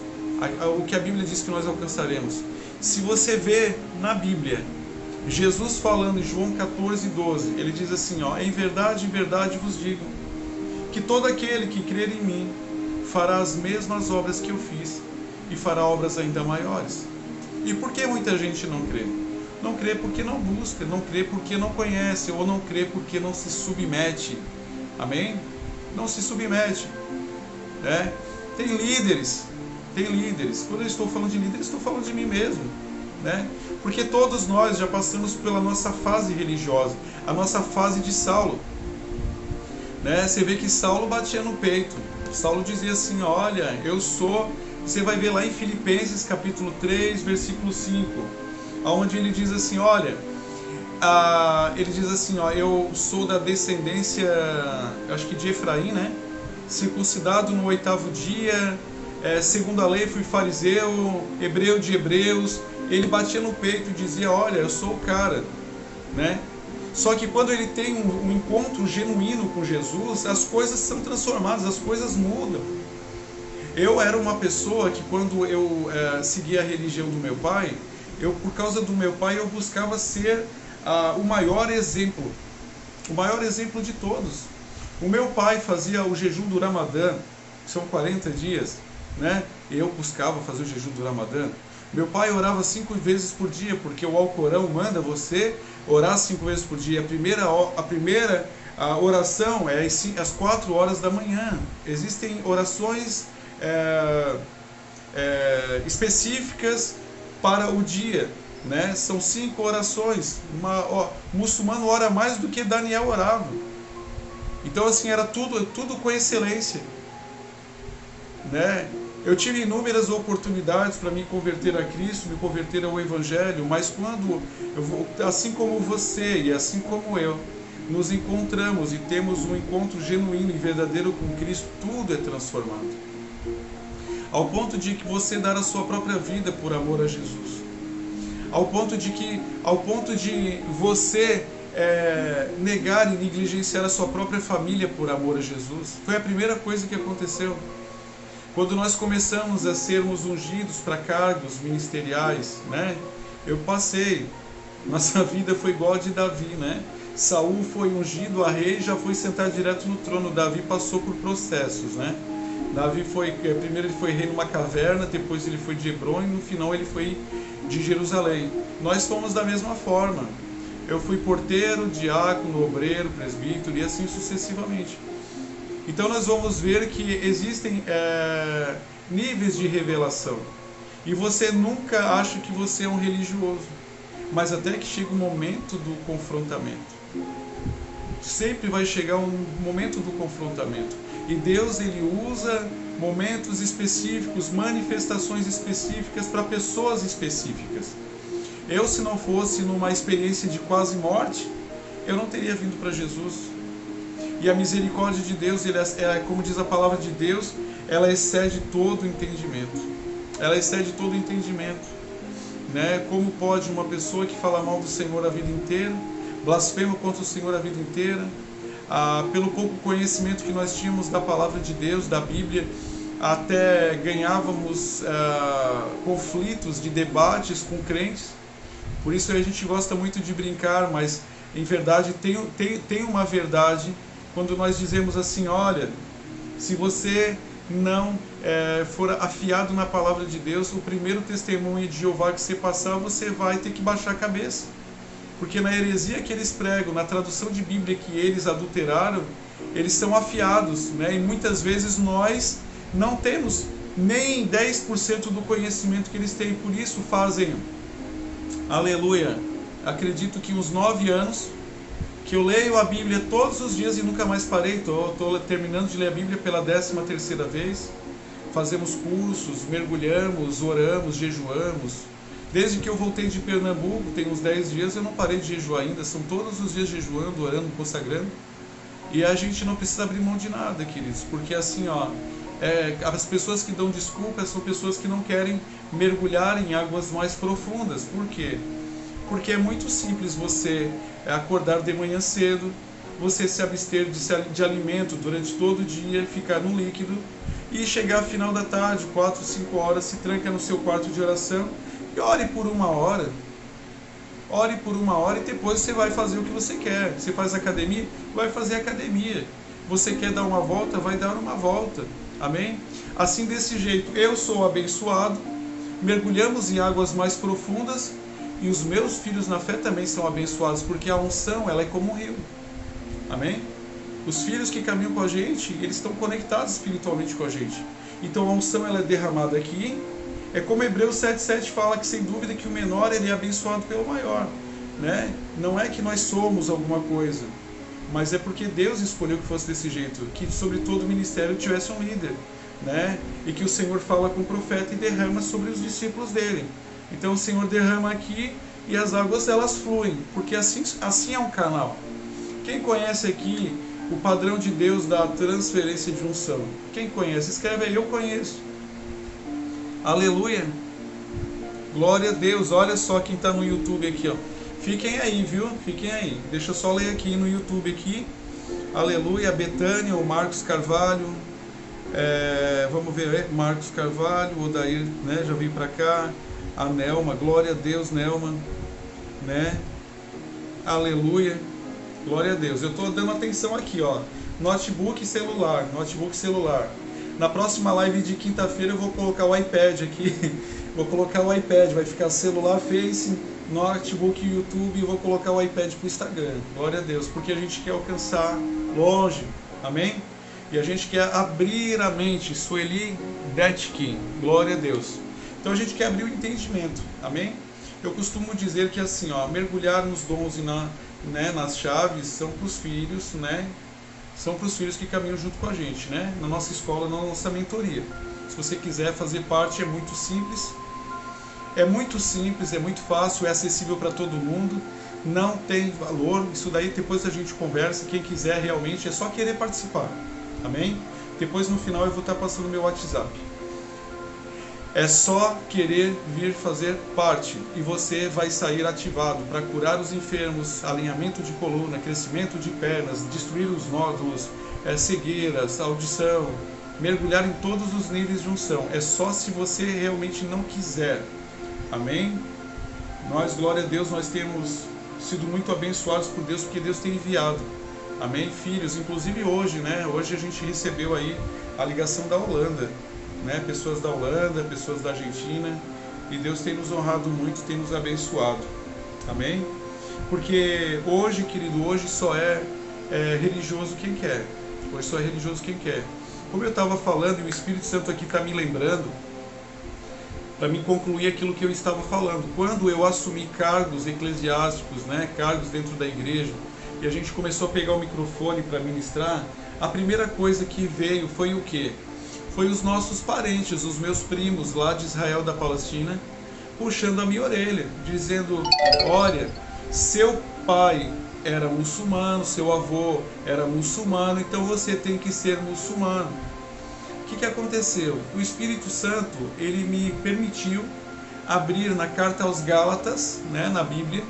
o que a Bíblia diz que nós alcançaremos. Se você vê na Bíblia, Jesus falando em João 14:12, ele diz assim, ó, em verdade vos digo, que todo aquele que crer em mim, fará as mesmas obras que eu fiz, e fará obras ainda maiores. E por que muita gente não crê? Não crê porque não busca, não crê porque não conhece, ou não crê porque não se submete. Amém? Não se submete. Né? Tem líderes. Quando eu estou falando de líderes, estou falando de mim mesmo. Né? Porque todos nós já passamos pela nossa fase religiosa, a nossa fase de Saulo. Né? Você vê que Saulo batia no peito. Saulo dizia assim, olha, eu sou... Você vai ver lá em Filipenses capítulo 3, versículo 5, onde ele diz assim, olha, eu sou da descendência, acho que de Efraim, né? Circuncidado no 8º dia, segundo a lei fui fariseu, hebreu de hebreus. Ele batia no peito e dizia, olha, eu sou o cara, né? Só que quando ele tem um encontro genuíno com Jesus, as coisas são transformadas, as coisas mudam. Eu era uma pessoa que quando eu seguia a religião do meu pai, por causa do meu pai, eu buscava ser o maior exemplo de todos. O meu pai fazia o jejum do Ramadã, que são 40 dias, né? E eu buscava fazer o jejum do Ramadã. Meu pai orava 5 vezes por dia, porque o Alcorão manda você orar 5 vezes por dia. A primeira oração é às 4 horas da manhã. Existem orações específicas para o dia, né? São 5 orações. O muçulmano ora mais do que Daniel orava. Então assim, era tudo com excelência, né? Eu tive inúmeras oportunidades para me converter a Cristo, me converter ao Evangelho, mas quando assim como você e assim como eu, nos encontramos e temos um encontro genuíno e verdadeiro com Cristo, tudo é transformado. Ao ponto de que você dar a sua própria vida por amor a Jesus. Ao ponto de você negar e negligenciar a sua própria família por amor a Jesus. Foi a primeira coisa que aconteceu. Quando nós começamos a sermos ungidos para cargos ministeriais, né? Eu passei, nossa vida foi igual a de Davi, né? Saul foi ungido a rei e já foi sentar direto no trono. Davi passou por processos, né? Davi primeiro ele foi rei numa caverna, depois ele foi de Hebron e no final ele foi de Jerusalém. Nós fomos da mesma forma. Eu fui porteiro, diácono, obreiro, presbítero e assim sucessivamente. Então nós vamos ver que existem níveis de revelação. E você nunca acha que você é um religioso, mas até que chega o momento do confrontamento. Sempre vai chegar um momento do confrontamento. E Deus ele usa momentos específicos, manifestações específicas para pessoas específicas. Eu, se não fosse numa experiência de quase morte, eu não teria vindo para Jesus. E a misericórdia de Deus, como diz a palavra de Deus, ela excede todo o entendimento. Ela excede todo o entendimento, né? Como pode uma pessoa que fala mal do Senhor a vida inteira, blasfema contra o Senhor a vida inteira, pelo pouco conhecimento que nós tínhamos da palavra de Deus, da Bíblia, até ganhávamos conflitos de debates com crentes. Por isso a gente gosta muito de brincar, mas em verdade tem uma verdade quando nós dizemos assim, olha, se você não for afiado na palavra de Deus, o primeiro testemunho de Jeová que você passar, você vai ter que baixar a cabeça. Porque na heresia que eles pregam, na tradução de Bíblia que eles adulteraram, eles são afiados, né? E muitas vezes nós não temos nem 10% do conhecimento que eles têm, por isso fazem, aleluia, acredito que uns 9 anos, que eu leio a Bíblia todos os dias e nunca mais parei, estou terminando de ler a Bíblia pela 13ª vez, fazemos cursos, mergulhamos, oramos, jejuamos. Desde que eu voltei de Pernambuco, tem uns 10 dias, eu não parei de jejuar ainda, são todos os dias jejuando, orando, consagrando, e a gente não precisa abrir mão de nada, queridos, porque assim, ó, as pessoas que dão desculpas são pessoas que não querem mergulhar em águas mais profundas. Por quê? Porque é muito simples você acordar de manhã cedo, você se abster de alimento durante todo o dia, ficar no líquido e chegar ao final da tarde, 4, 5 horas, se tranca no seu quarto de oração e ore por 1 hora. Ore por 1 hora e depois você vai fazer o que você quer. Você faz academia? Vai fazer academia. Você quer dar uma volta? Vai dar uma volta. Amém? Assim, desse jeito, eu sou abençoado, mergulhamos em águas mais profundas e os meus filhos na fé também são abençoados, porque a unção, ela é como um rio. Amém? Os filhos que caminham com a gente, eles estão conectados espiritualmente com a gente. Então a unção, ela é derramada aqui. É como Hebreus 7,7 fala, que sem dúvida que o menor, ele é abençoado pelo maior, né? Não é que nós somos alguma coisa, mas é porque Deus escolheu que fosse desse jeito, que sobre todo o ministério tivesse um líder, né? E que o Senhor fala com o profeta e derrama sobre os discípulos dele. Então o Senhor derrama aqui e as águas, elas fluem, porque assim é um canal. Quem conhece aqui o padrão de Deus da transferência de unção? Quem conhece? Escreve aí, eu conheço. Aleluia. Glória a Deus. Olha só quem está no YouTube aqui, ó. Fiquem aí, viu? Fiquem aí. Deixa eu só ler aqui no YouTube aqui. Aleluia. A Betânia, o Marcos Carvalho. Vamos ver, Marcos Carvalho, o Odair, né? Já vim para cá. A Nelma, glória a Deus, Nelma, né? Aleluia. Glória a Deus. Eu estou dando atenção aqui, ó. Notebook e celular. Notebook e celular. Na próxima live de quinta-feira eu vou colocar o iPad aqui. Vou colocar o iPad. Vai ficar celular, Face, notebook, YouTube. E vou colocar o iPad para o Instagram. Glória a Deus. Porque a gente quer alcançar longe. Amém? E a gente quer abrir a mente. Sueli Detkin. Glória a Deus. Então a gente quer abrir o entendimento. Amém? Eu costumo dizer que assim, ó, mergulhar nos dons e nas chaves são para os filhos, né? São para os filhos que caminham junto com a gente, né? Na nossa escola, na nossa mentoria. Se você quiser fazer parte, é muito simples. É muito simples, é muito fácil, é acessível para todo mundo. Não tem valor. Isso daí depois a gente conversa. Quem quiser realmente é só querer participar. Amém? Depois no final eu vou estar passando o meu WhatsApp. É só querer vir fazer parte e você vai sair ativado para curar os enfermos, alinhamento de coluna, crescimento de pernas, destruir os nódulos, cegueiras, audição, mergulhar em todos os níveis de unção. É só se você realmente não quiser. Amém? Nós, glória a Deus, nós temos sido muito abençoados por Deus porque Deus tem enviado. Amém? Filhos, inclusive hoje, né? Hoje a gente recebeu aí a ligação da Holanda. Né? Pessoas da Holanda, pessoas da Argentina, e Deus tem nos honrado muito, tem nos abençoado. Amém? Porque hoje, querido, hoje só é religioso quem quer. Hoje só é religioso quem quer. Como eu estava falando, e o Espírito Santo aqui está me lembrando, para me concluir aquilo que eu estava falando. Quando eu assumi cargos eclesiásticos, né? Cargos dentro da igreja, e a gente começou a pegar o microfone para ministrar, a primeira coisa que veio foi o quê? Foi os nossos parentes, os meus primos lá de Israel, da Palestina, puxando a minha orelha, dizendo: olha, seu pai era muçulmano, seu avô era muçulmano, então você tem que ser muçulmano. O que aconteceu? O Espírito Santo, ele me permitiu abrir na carta aos Gálatas, né, na Bíblia,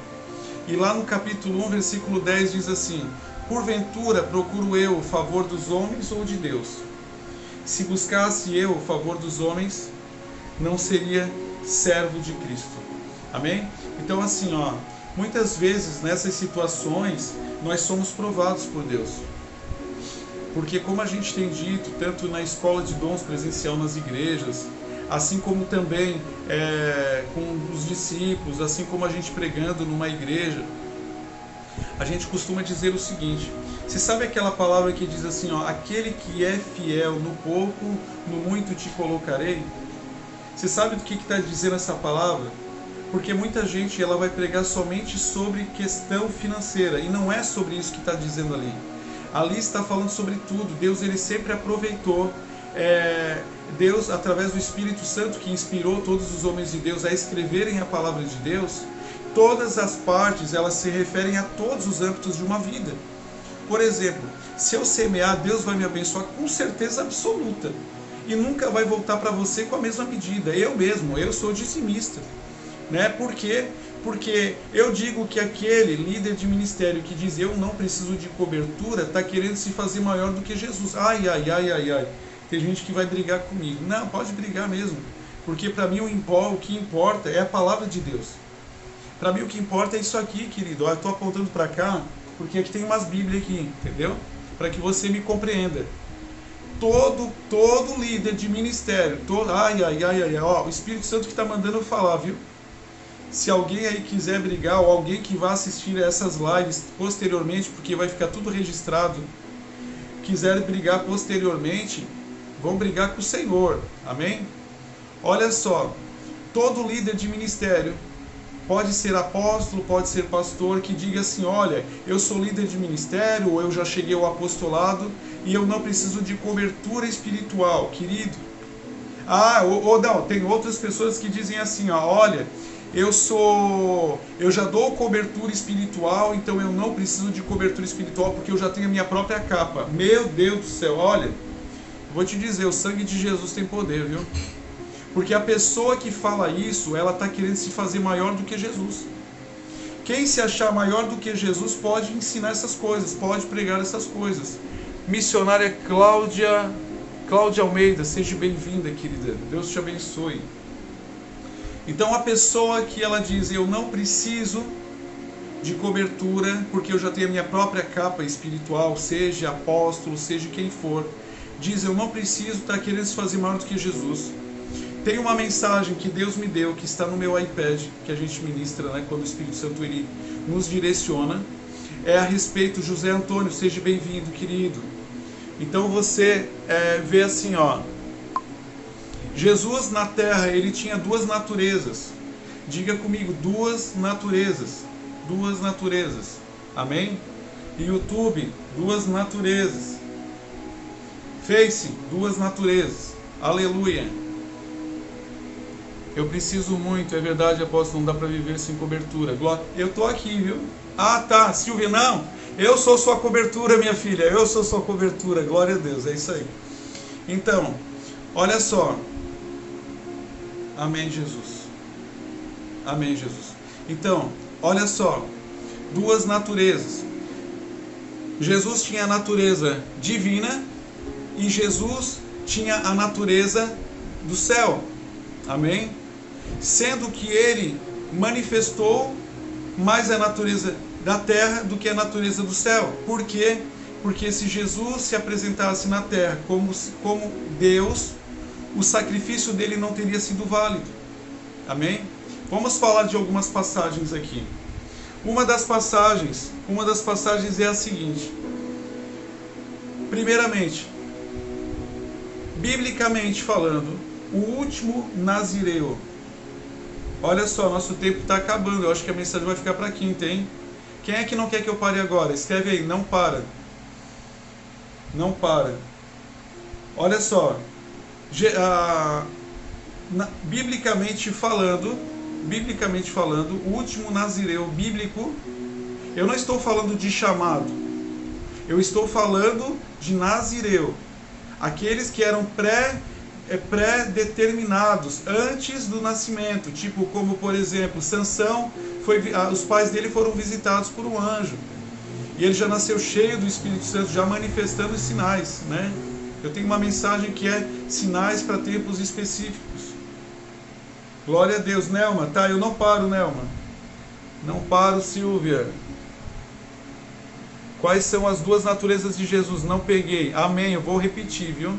e lá no capítulo 1, versículo 10 diz assim: porventura procuro eu o favor dos homens ou de Deus? Se buscasse eu o favor dos homens, não seria servo de Cristo. Amém? Então assim, ó, muitas vezes nessas situações nós somos provados por Deus. Porque como a gente tem dito, tanto na escola de dons presencial nas igrejas, assim como também com os discípulos, assim como a gente pregando numa igreja, a gente costuma dizer o seguinte: você sabe aquela palavra que diz assim, ó, aquele que é fiel no pouco, no muito te colocarei? Você sabe do que está dizendo essa palavra? Porque muita gente ela vai pregar somente sobre questão financeira, e não é sobre isso que está dizendo ali. Ali está falando sobre tudo. Deus, ele sempre aproveitou, Deus, através do Espírito Santo, que inspirou todos os homens de Deus a escreverem a palavra de Deus, todas as partes, elas se referem a todos os âmbitos de uma vida. Por exemplo, se eu semear, Deus vai me abençoar com certeza absoluta. E nunca vai voltar para você com a mesma medida. Eu sou dizimista. Né? Por quê? Porque eu digo que aquele líder de ministério que diz eu não preciso de cobertura, está querendo se fazer maior do que Jesus. Ai. Tem gente que vai brigar comigo. Não, pode brigar mesmo. Porque para mim o que importa é a palavra de Deus. Para mim o que importa é isso aqui, querido. Eu estou apontando para cá, porque aqui tem umas bíblias aqui, entendeu? Para que você me compreenda. Todo líder de ministério, ó, o Espírito Santo que está mandando eu falar, viu? Se alguém aí quiser brigar, ou alguém que vai assistir essas lives posteriormente, porque vai ficar tudo registrado, quiser brigar posteriormente, vão brigar com o Senhor, amém? Olha só, todo líder de ministério, pode ser apóstolo, pode ser pastor, que diga assim, olha, eu sou líder de ministério, ou eu já cheguei ao apostolado, e eu não preciso de cobertura espiritual, querido. Ou não, tem outras pessoas que dizem assim, ó, olha, eu já dou cobertura espiritual, então eu não preciso de cobertura espiritual, porque eu já tenho a minha própria capa. Meu Deus do céu, olha, vou te dizer, o sangue de Jesus tem poder, viu? Porque a pessoa que fala isso, ela está querendo se fazer maior do que Jesus. Quem se achar maior do que Jesus pode ensinar essas coisas, pode pregar essas coisas. Missionária Cláudia Almeida, seja bem-vinda, querida. Deus te abençoe. Então a pessoa que ela diz, eu não preciso de cobertura, porque eu já tenho a minha própria capa espiritual, seja apóstolo, seja quem for, diz, eu não preciso, está querendo se fazer maior do que Jesus. Tem uma mensagem que Deus me deu, que está no meu iPad, que a gente ministra, né, quando o Espírito Santo ele nos direciona, é a respeito, José Antônio, seja bem-vindo, querido. Então você vê assim, ó, Jesus na terra, ele tinha duas naturezas. Diga comigo, duas naturezas. Duas naturezas. Amém? YouTube, duas naturezas. Face, duas naturezas. Aleluia. Eu preciso muito, é verdade, apóstolo, não dá para viver sem cobertura. Eu tô aqui, viu? Ah, tá, Silvia, não. Eu sou sua cobertura, minha filha. Eu sou sua cobertura. Glória a Deus, é isso aí. Então, olha só. Amém, Jesus. Amém, Jesus. Então, olha só. Duas naturezas. Jesus tinha a natureza divina e Jesus tinha a natureza do céu. Amém? Sendo que ele manifestou mais a natureza da terra do que a natureza do céu. Por quê? Porque se Jesus se apresentasse na terra como Deus, o sacrifício dele não teria sido válido. Amém? Vamos falar de algumas passagens aqui. Uma das passagens é a seguinte. Primeiramente, biblicamente falando, o último nazireu. Olha só, nosso tempo está acabando. Eu acho que a mensagem vai ficar para quinta, hein? Quem é que não quer que eu pare agora? Escreve aí, não para. Não para. Olha só. Biblicamente falando, o último nazireu bíblico, eu não estou falando de chamado. Eu estou falando de nazireu. Aqueles que eram pré-determinados antes do nascimento, tipo como por exemplo Sansão, os pais dele foram visitados por um anjo e ele já nasceu cheio do Espírito Santo, já manifestando os sinais, né? Eu tenho uma mensagem que é sinais para tempos específicos. Glória a Deus. Nelma, tá? Eu não paro, Nelma. Não paro, Silvia. Quais são as duas naturezas de Jesus? Não peguei. Amém. Eu vou repetir, viu?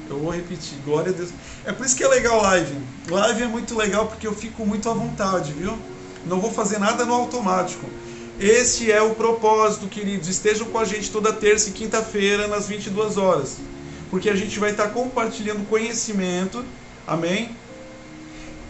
Eu vou repetir. Glória a Deus. É por isso que é legal live. Live é muito legal porque eu fico muito à vontade, viu? Não vou fazer nada no automático. Esse é o propósito, queridos. Estejam com a gente toda terça e quinta-feira nas 22 horas. Porque a gente vai estar compartilhando conhecimento. Amém?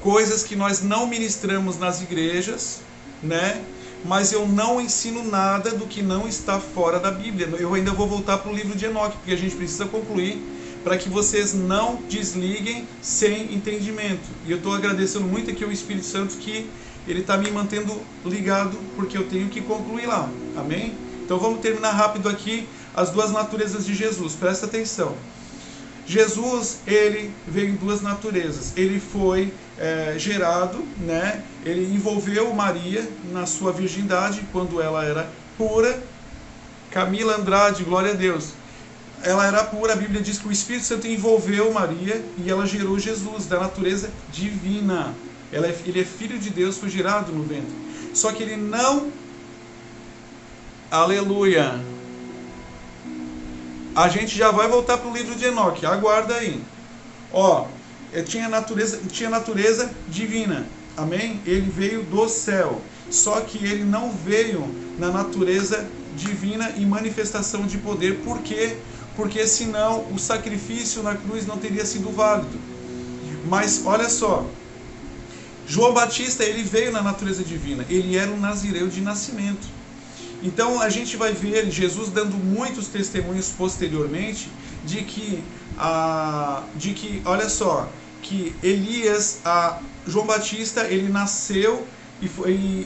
Coisas que nós não ministramos nas igrejas, né? Mas eu não ensino nada do que não está fora da Bíblia. Eu ainda vou voltar para o livro de Enoque, porque a gente precisa concluir, para que vocês não desliguem sem entendimento. E eu estou agradecendo muito aqui ao Espírito Santo que ele está me mantendo ligado, porque eu tenho que concluir lá. Amém? Então vamos terminar rápido aqui as duas naturezas de Jesus. Presta atenção. Jesus, ele veio em duas naturezas. Ele foi gerado, né? Ele envolveu Maria na sua virgindade, quando ela era pura. Camila Andrade, glória a Deus. Ela era pura, a Bíblia diz que o Espírito Santo envolveu Maria e ela gerou Jesus, da natureza divina. Ele é filho de Deus, foi gerado no ventre. Só que ele não... Aleluia! A gente já vai voltar para o livro de Enoque, aguarda aí. Ó, tinha natureza divina, amém? Ele veio do céu, só que ele não veio na natureza divina e manifestação de poder. Por quê? Porque senão o sacrifício na cruz não teria sido válido. Mas olha só, João Batista, ele veio na natureza divina, ele era um nazireu de nascimento. Então a gente vai ver Jesus dando muitos testemunhos posteriormente de que, olha só, que Elias, João Batista, ele nasceu e foi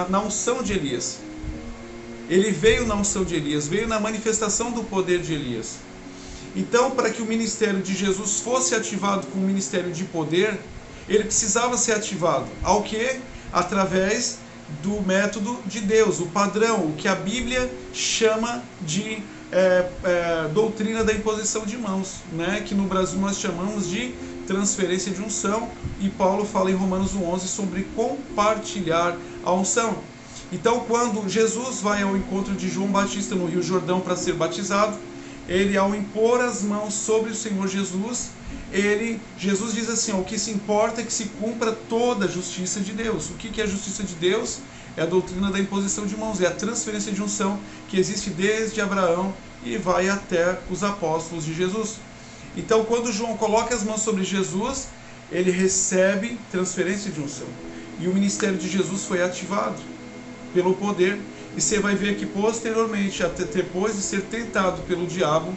na unção de Elias. Ele veio na unção de Elias, veio na manifestação do poder de Elias. Então, para que o ministério de Jesus fosse ativado com o ministério de poder, ele precisava ser ativado. Ao quê? Através do método de Deus, o padrão, o que a Bíblia chama de doutrina da imposição de mãos, né? Que no Brasil nós chamamos de transferência de unção, e Paulo fala em Romanos 11 sobre compartilhar a unção. Então, quando Jesus vai ao encontro de João Batista no Rio Jordão para ser batizado, ele, ao impor as mãos sobre o Senhor Jesus, Jesus diz assim, o que se importa é que se cumpra toda a justiça de Deus. O que é a justiça de Deus? É a doutrina da imposição de mãos, é a transferência de unção que existe desde Abraão e vai até os apóstolos de Jesus. Então, quando João coloca as mãos sobre Jesus, ele recebe transferência de unção. E o ministério de Jesus foi ativado pelo poder. E você vai ver que posteriormente, até depois de ser tentado pelo diabo,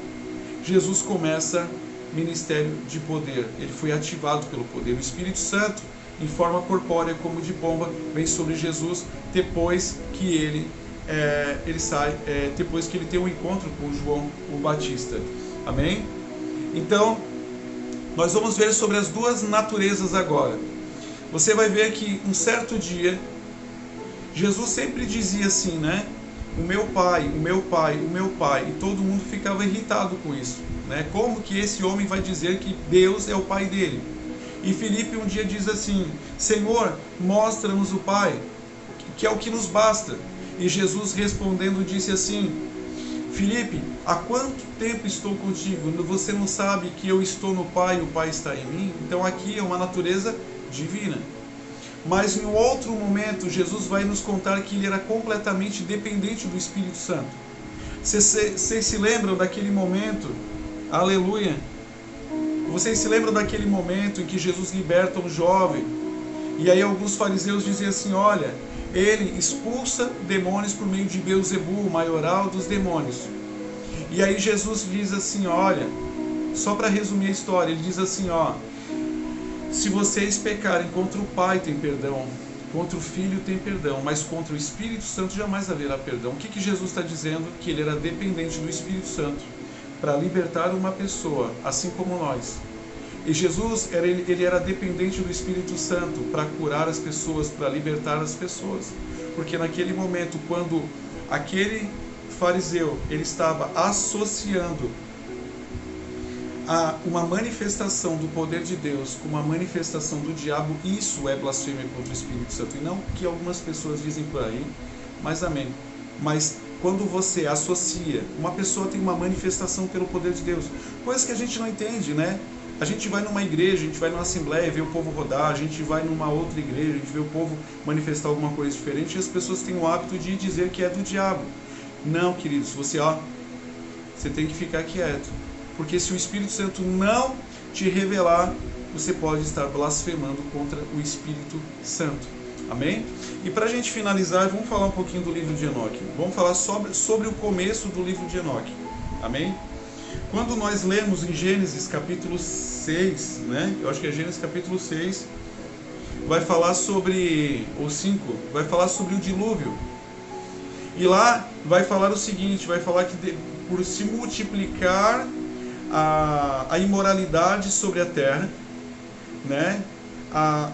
Jesus começa ministério de poder. Ele foi ativado pelo poder. O Espírito Santo, em forma corpórea como de pomba, vem sobre Jesus depois que ele sai, depois que ele tem um encontro com João o Batista. Amém? Então, nós vamos ver sobre as duas naturezas agora. Você vai ver que um certo dia, Jesus sempre dizia assim, né? O meu pai, o meu pai, o meu pai. E todo mundo ficava irritado com isso, né? Como que esse homem vai dizer que Deus é o pai dele? E Filipe um dia diz assim, Senhor, mostra-nos o Pai, que é o que nos basta. E Jesus respondendo disse assim, Filipe, há quanto tempo estou contigo? Você não sabe que eu estou no Pai e o Pai está em mim? Então aqui é uma natureza divina. Mas em outro momento, Jesus vai nos contar que ele era completamente dependente do Espírito Santo. Vocês se lembram daquele momento? Aleluia! Vocês se lembram daquele momento em que Jesus liberta um jovem? E aí alguns fariseus diziam assim, olha, ele expulsa demônios por meio de Beelzebul, o maioral dos demônios. E aí Jesus diz assim, olha, só para resumir a história, ele diz assim, ó, se vocês pecarem contra o Pai tem perdão, contra o Filho tem perdão, mas contra o Espírito Santo jamais haverá perdão. O que Jesus está dizendo? Que ele era dependente do Espírito Santo para libertar uma pessoa, assim como nós. E Jesus, ele era dependente do Espírito Santo para curar as pessoas, para libertar as pessoas. Porque naquele momento, quando aquele fariseu, ele estava associando uma manifestação do poder de Deus com uma manifestação do diabo, isso é blasfêmia contra o Espírito Santo. E não que algumas pessoas dizem por aí, mas amém. Mas quando você associa, uma pessoa tem uma manifestação pelo poder de Deus, coisa que a gente não entende, né? A gente vai numa igreja, a gente vai numa assembleia e vê o povo rodar, a gente vai numa outra igreja, a gente vê o povo manifestar alguma coisa diferente e as pessoas têm o hábito de dizer que é do diabo. Não, queridos, você tem que ficar quieto. Porque se o Espírito Santo não te revelar, você pode estar blasfemando contra o Espírito Santo. Amém? E para a gente finalizar, vamos falar um pouquinho do livro de Enoque. Vamos falar sobre o começo do livro de Enoque. Amém? Quando nós lemos em Gênesis capítulo 6, né? Eu acho que é Gênesis capítulo 6, vai falar sobre, ou 5, vai falar sobre o dilúvio. E lá vai falar o seguinte, vai falar que por se multiplicar a imoralidade sobre a terra, né?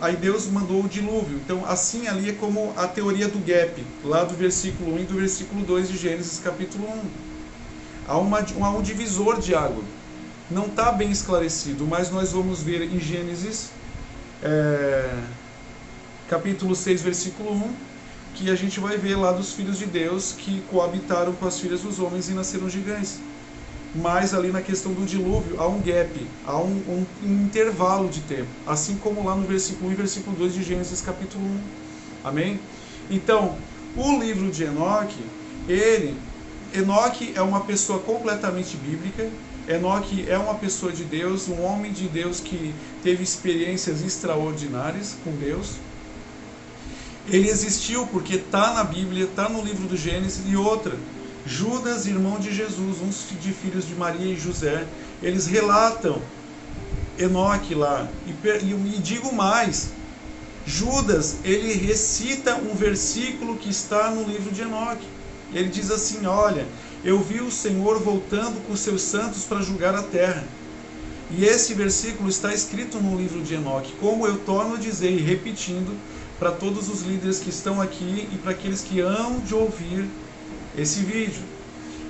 Aí Deus mandou o dilúvio. Então assim ali é como a teoria do gap, lá do versículo 1 e do versículo 2 de Gênesis capítulo 1. Há um divisor de água. Não está bem esclarecido, mas nós vamos ver em Gênesis capítulo 6, versículo 1, que a gente vai ver lá dos filhos de Deus que coabitaram com as filhas dos homens e nasceram gigantes. Mas ali na questão do dilúvio há um gap, há um intervalo de tempo, assim como lá no versículo 1 e versículo 2 de Gênesis capítulo 1. Amém? Então, o livro de Enoque, Enoque é uma pessoa completamente bíblica. Enoque é uma pessoa de Deus, um homem de Deus que teve experiências extraordinárias com Deus. Ele existiu porque está na Bíblia, está no livro do Gênesis. E outra, Judas, irmão de Jesus, uns de filhos de Maria e José, eles relatam Enoque lá. E digo mais, Judas, ele recita um versículo que está no livro de Enoque. Ele diz assim, olha, eu vi o Senhor voltando com seus santos para julgar a terra. E esse versículo está escrito no livro de Enoque, como eu torno a dizer e repetindo para todos os líderes que estão aqui e para aqueles que hão de ouvir esse vídeo.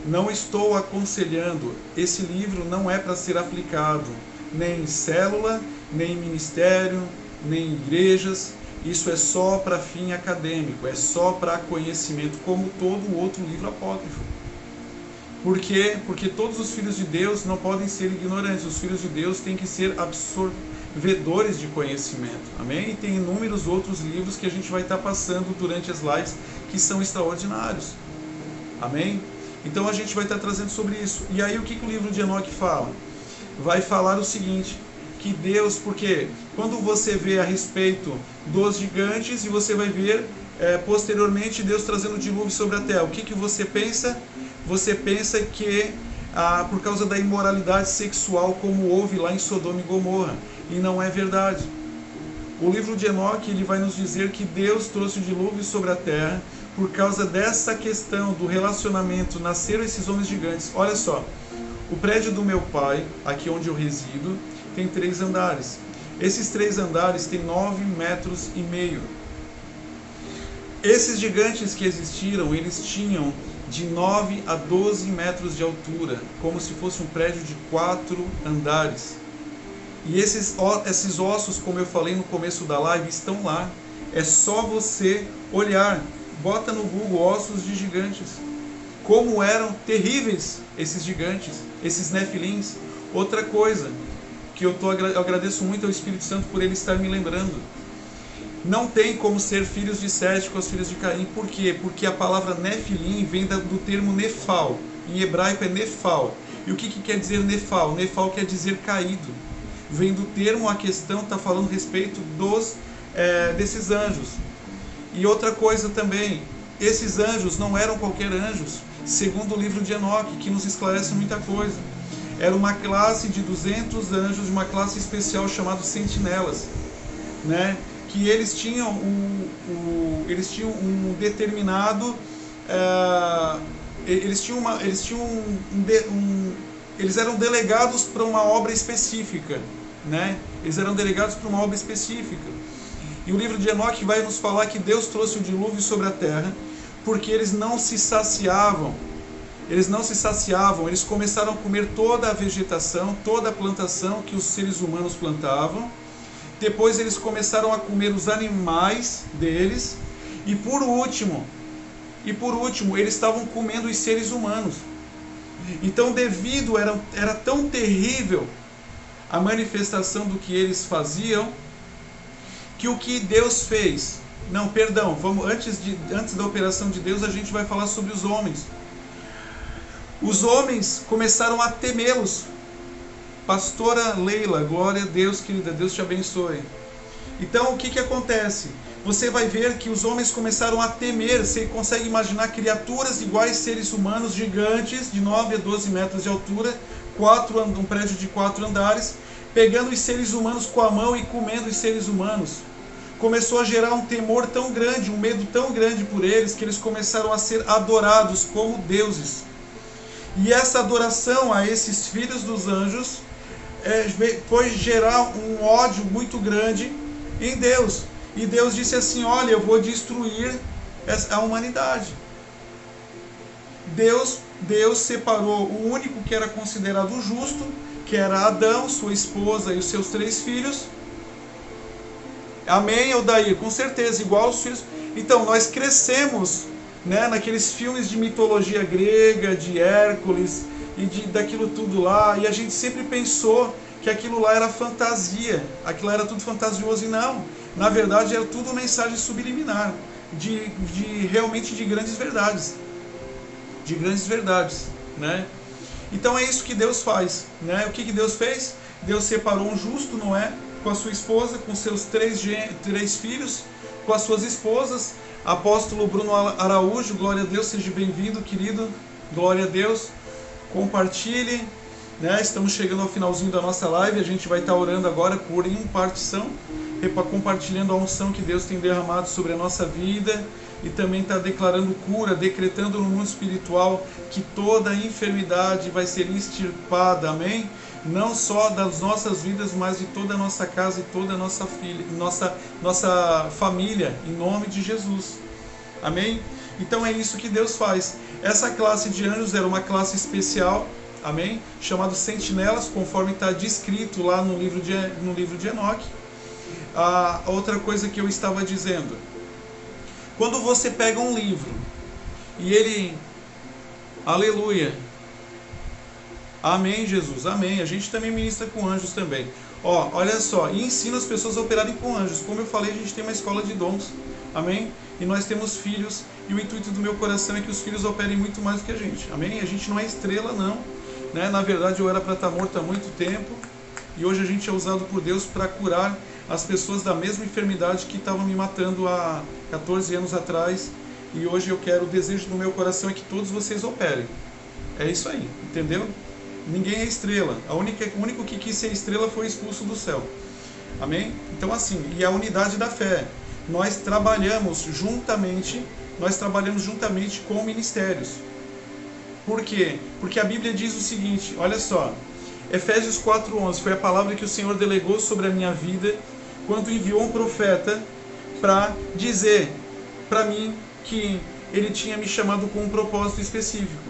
Não estou aconselhando, esse livro não é para ser aplicado nem em célula, nem em ministério, nem em igrejas. Isso é só para fim acadêmico, é só para conhecimento, como todo outro livro apócrifo. Por quê? Porque todos os filhos de Deus não podem ser ignorantes. Os filhos de Deus têm que ser absorvedores de conhecimento. Amém? E tem inúmeros outros livros que a gente vai estar passando durante as lives que são extraordinários. Amém? Então a gente vai estar trazendo sobre isso. E aí o que o livro de Enoque fala? Vai falar o seguinte, que Deus, porque quando você vê a respeito dos gigantes e você vai ver posteriormente Deus trazendo o dilúvio sobre a terra, o que você pensa? Você pensa que por causa da imoralidade sexual como houve lá em Sodoma e Gomorra, e não é verdade. O livro de Enoque ele vai nos dizer que Deus trouxe o dilúvio sobre a terra por causa dessa questão do relacionamento, nasceram esses homens gigantes. Olha só, o prédio do meu pai, aqui onde eu resido, tem 3 andares. Esses 3 andares têm 9,5 metros. Esses gigantes que existiram, eles tinham de 9 a 12 metros de altura, como se fosse um prédio de 4 andares. E esses ossos, como eu falei no começo da live, estão lá. É só você olhar, bota no Google ossos de gigantes. Como eram terríveis esses gigantes, esses nefilins. Outra coisa que eu agradeço muito ao Espírito Santo por ele estar me lembrando. Não tem como ser filhos de Sete com os filhos de Caim. Por quê? Porque a palavra Nefilim vem do termo Nefal. Em hebraico é Nefal. E o que quer dizer Nefal? Nefal quer dizer caído. Vem do termo, a questão está falando a respeito desses anjos. E outra coisa também, esses anjos não eram qualquer anjos, segundo o livro de Enoque, que nos esclarece muita coisa. Era uma classe de 200 anjos, uma classe especial chamada sentinelas, né? Que eles tinham um determinado, eles eram delegados para uma obra específica, né? Eles eram delegados para uma obra específica. E o livro de Enoque vai nos falar que Deus trouxe o dilúvio sobre a terra, porque eles não se saciavam. Eles começaram a comer toda a vegetação, toda a plantação que os seres humanos plantavam. Depois eles começaram a comer os animais deles. E por último, eles estavam comendo os seres humanos. Então, era tão terrível a manifestação do que eles faziam, que o que Deus fez... Não, perdão, antes da operação de Deus, a gente vai falar sobre os homens. Os homens começaram a temê-los. Pastora Leila, glória a Deus, querida, Deus te abençoe. Então, o que acontece? Você vai ver que os homens começaram a temer. Você consegue imaginar criaturas iguais seres humanos, gigantes, de 9 a 12 metros de altura, um prédio de 4 andares, pegando os seres humanos com a mão e comendo os seres humanos. Começou a gerar um temor tão grande, um medo tão grande por eles, que eles começaram a ser adorados como deuses. E essa adoração a esses filhos dos anjos foi gerar um ódio muito grande em Deus. E Deus disse assim: olha, eu vou destruir a humanidade. Deus separou o único que era considerado justo, que era Adão, sua esposa e os seus 3 filhos. Amém, Odair? Com certeza, igual aos filhos. Então, nós crescemos, né, naqueles filmes de mitologia grega, de Hércules e daquilo tudo lá, e a gente sempre pensou que aquilo lá era fantasia, aquilo era tudo fantasioso, e não. Na verdade, era tudo mensagem subliminar, realmente de grandes verdades. De grandes verdades, né? Então é isso que Deus faz, né? O que Deus fez? Deus separou um justo, Noé, com a sua esposa, com seus 3 filhos, com as suas esposas. Apóstolo Bruno Araújo, glória a Deus, seja bem-vindo, querido, glória a Deus. Compartilhe, né? Estamos chegando ao finalzinho da nossa live, a gente vai estar orando agora por impartição, compartilhando a unção que Deus tem derramado sobre a nossa vida e também está declarando cura, decretando no mundo espiritual que toda enfermidade vai ser extirpada, amém? Não só das nossas vidas, mas de toda a nossa casa e toda a nossa família, em nome de Jesus, amém? Então é isso que Deus faz. Essa classe de anjos era uma classe especial, amém? Chamado sentinelas, conforme está descrito lá no livro de Enoque. A outra coisa que eu estava dizendo, quando você pega um livro e ele, aleluia, amém Jesus, amém, a gente também ministra com anjos também, olha só, e ensina as pessoas a operarem com anjos. Como eu falei, a gente tem uma escola de dons, amém, e nós temos filhos, e o intuito do meu coração é que os filhos operem muito mais do que a gente, amém, a gente não é estrela não, né? Na verdade eu era para estar morto há muito tempo, e hoje a gente é usado por Deus para curar as pessoas da mesma enfermidade que estavam me matando há 14 anos atrás, e hoje eu quero, o desejo do meu coração é que todos vocês operem. É isso aí, entendeu? Ninguém é estrela, o único que quis ser estrela foi expulso do céu, amém? Então assim, e a unidade da fé, nós trabalhamos juntamente com ministérios. Por quê? Porque a Bíblia diz o seguinte, olha só, Efésios 4:11, foi a palavra que o Senhor delegou sobre a minha vida, quando enviou um profeta para dizer para mim que ele tinha me chamado com um propósito específico.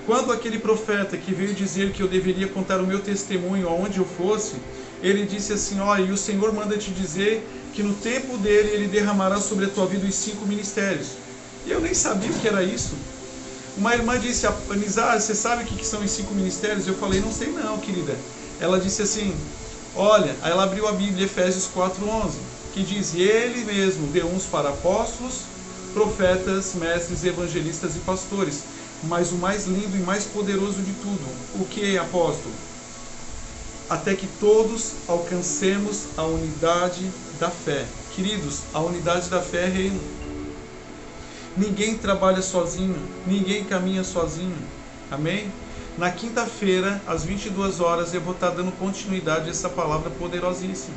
Quando aquele profeta que veio dizer que eu deveria contar o meu testemunho aonde eu fosse, ele disse assim, e o Senhor manda te dizer que no tempo dele ele derramará sobre a tua vida os 5 ministérios. E eu nem sabia o que era isso. Uma irmã disse, Nizar, você sabe o que são os 5 ministérios? Eu falei, não sei não, querida. Ela disse assim, olha, aí ela abriu a Bíblia, Efésios 4:11, que diz, ele mesmo deu uns para apóstolos, profetas, mestres, evangelistas e pastores. Mas o mais lindo e mais poderoso de tudo, o que é apóstolo? Até que todos alcancemos a unidade da fé. Queridos, a unidade da fé é reino. Ninguém trabalha sozinho, ninguém caminha sozinho, amém? Na quinta-feira, às 22 horas, eu vou estar dando continuidade a essa palavra poderosíssima.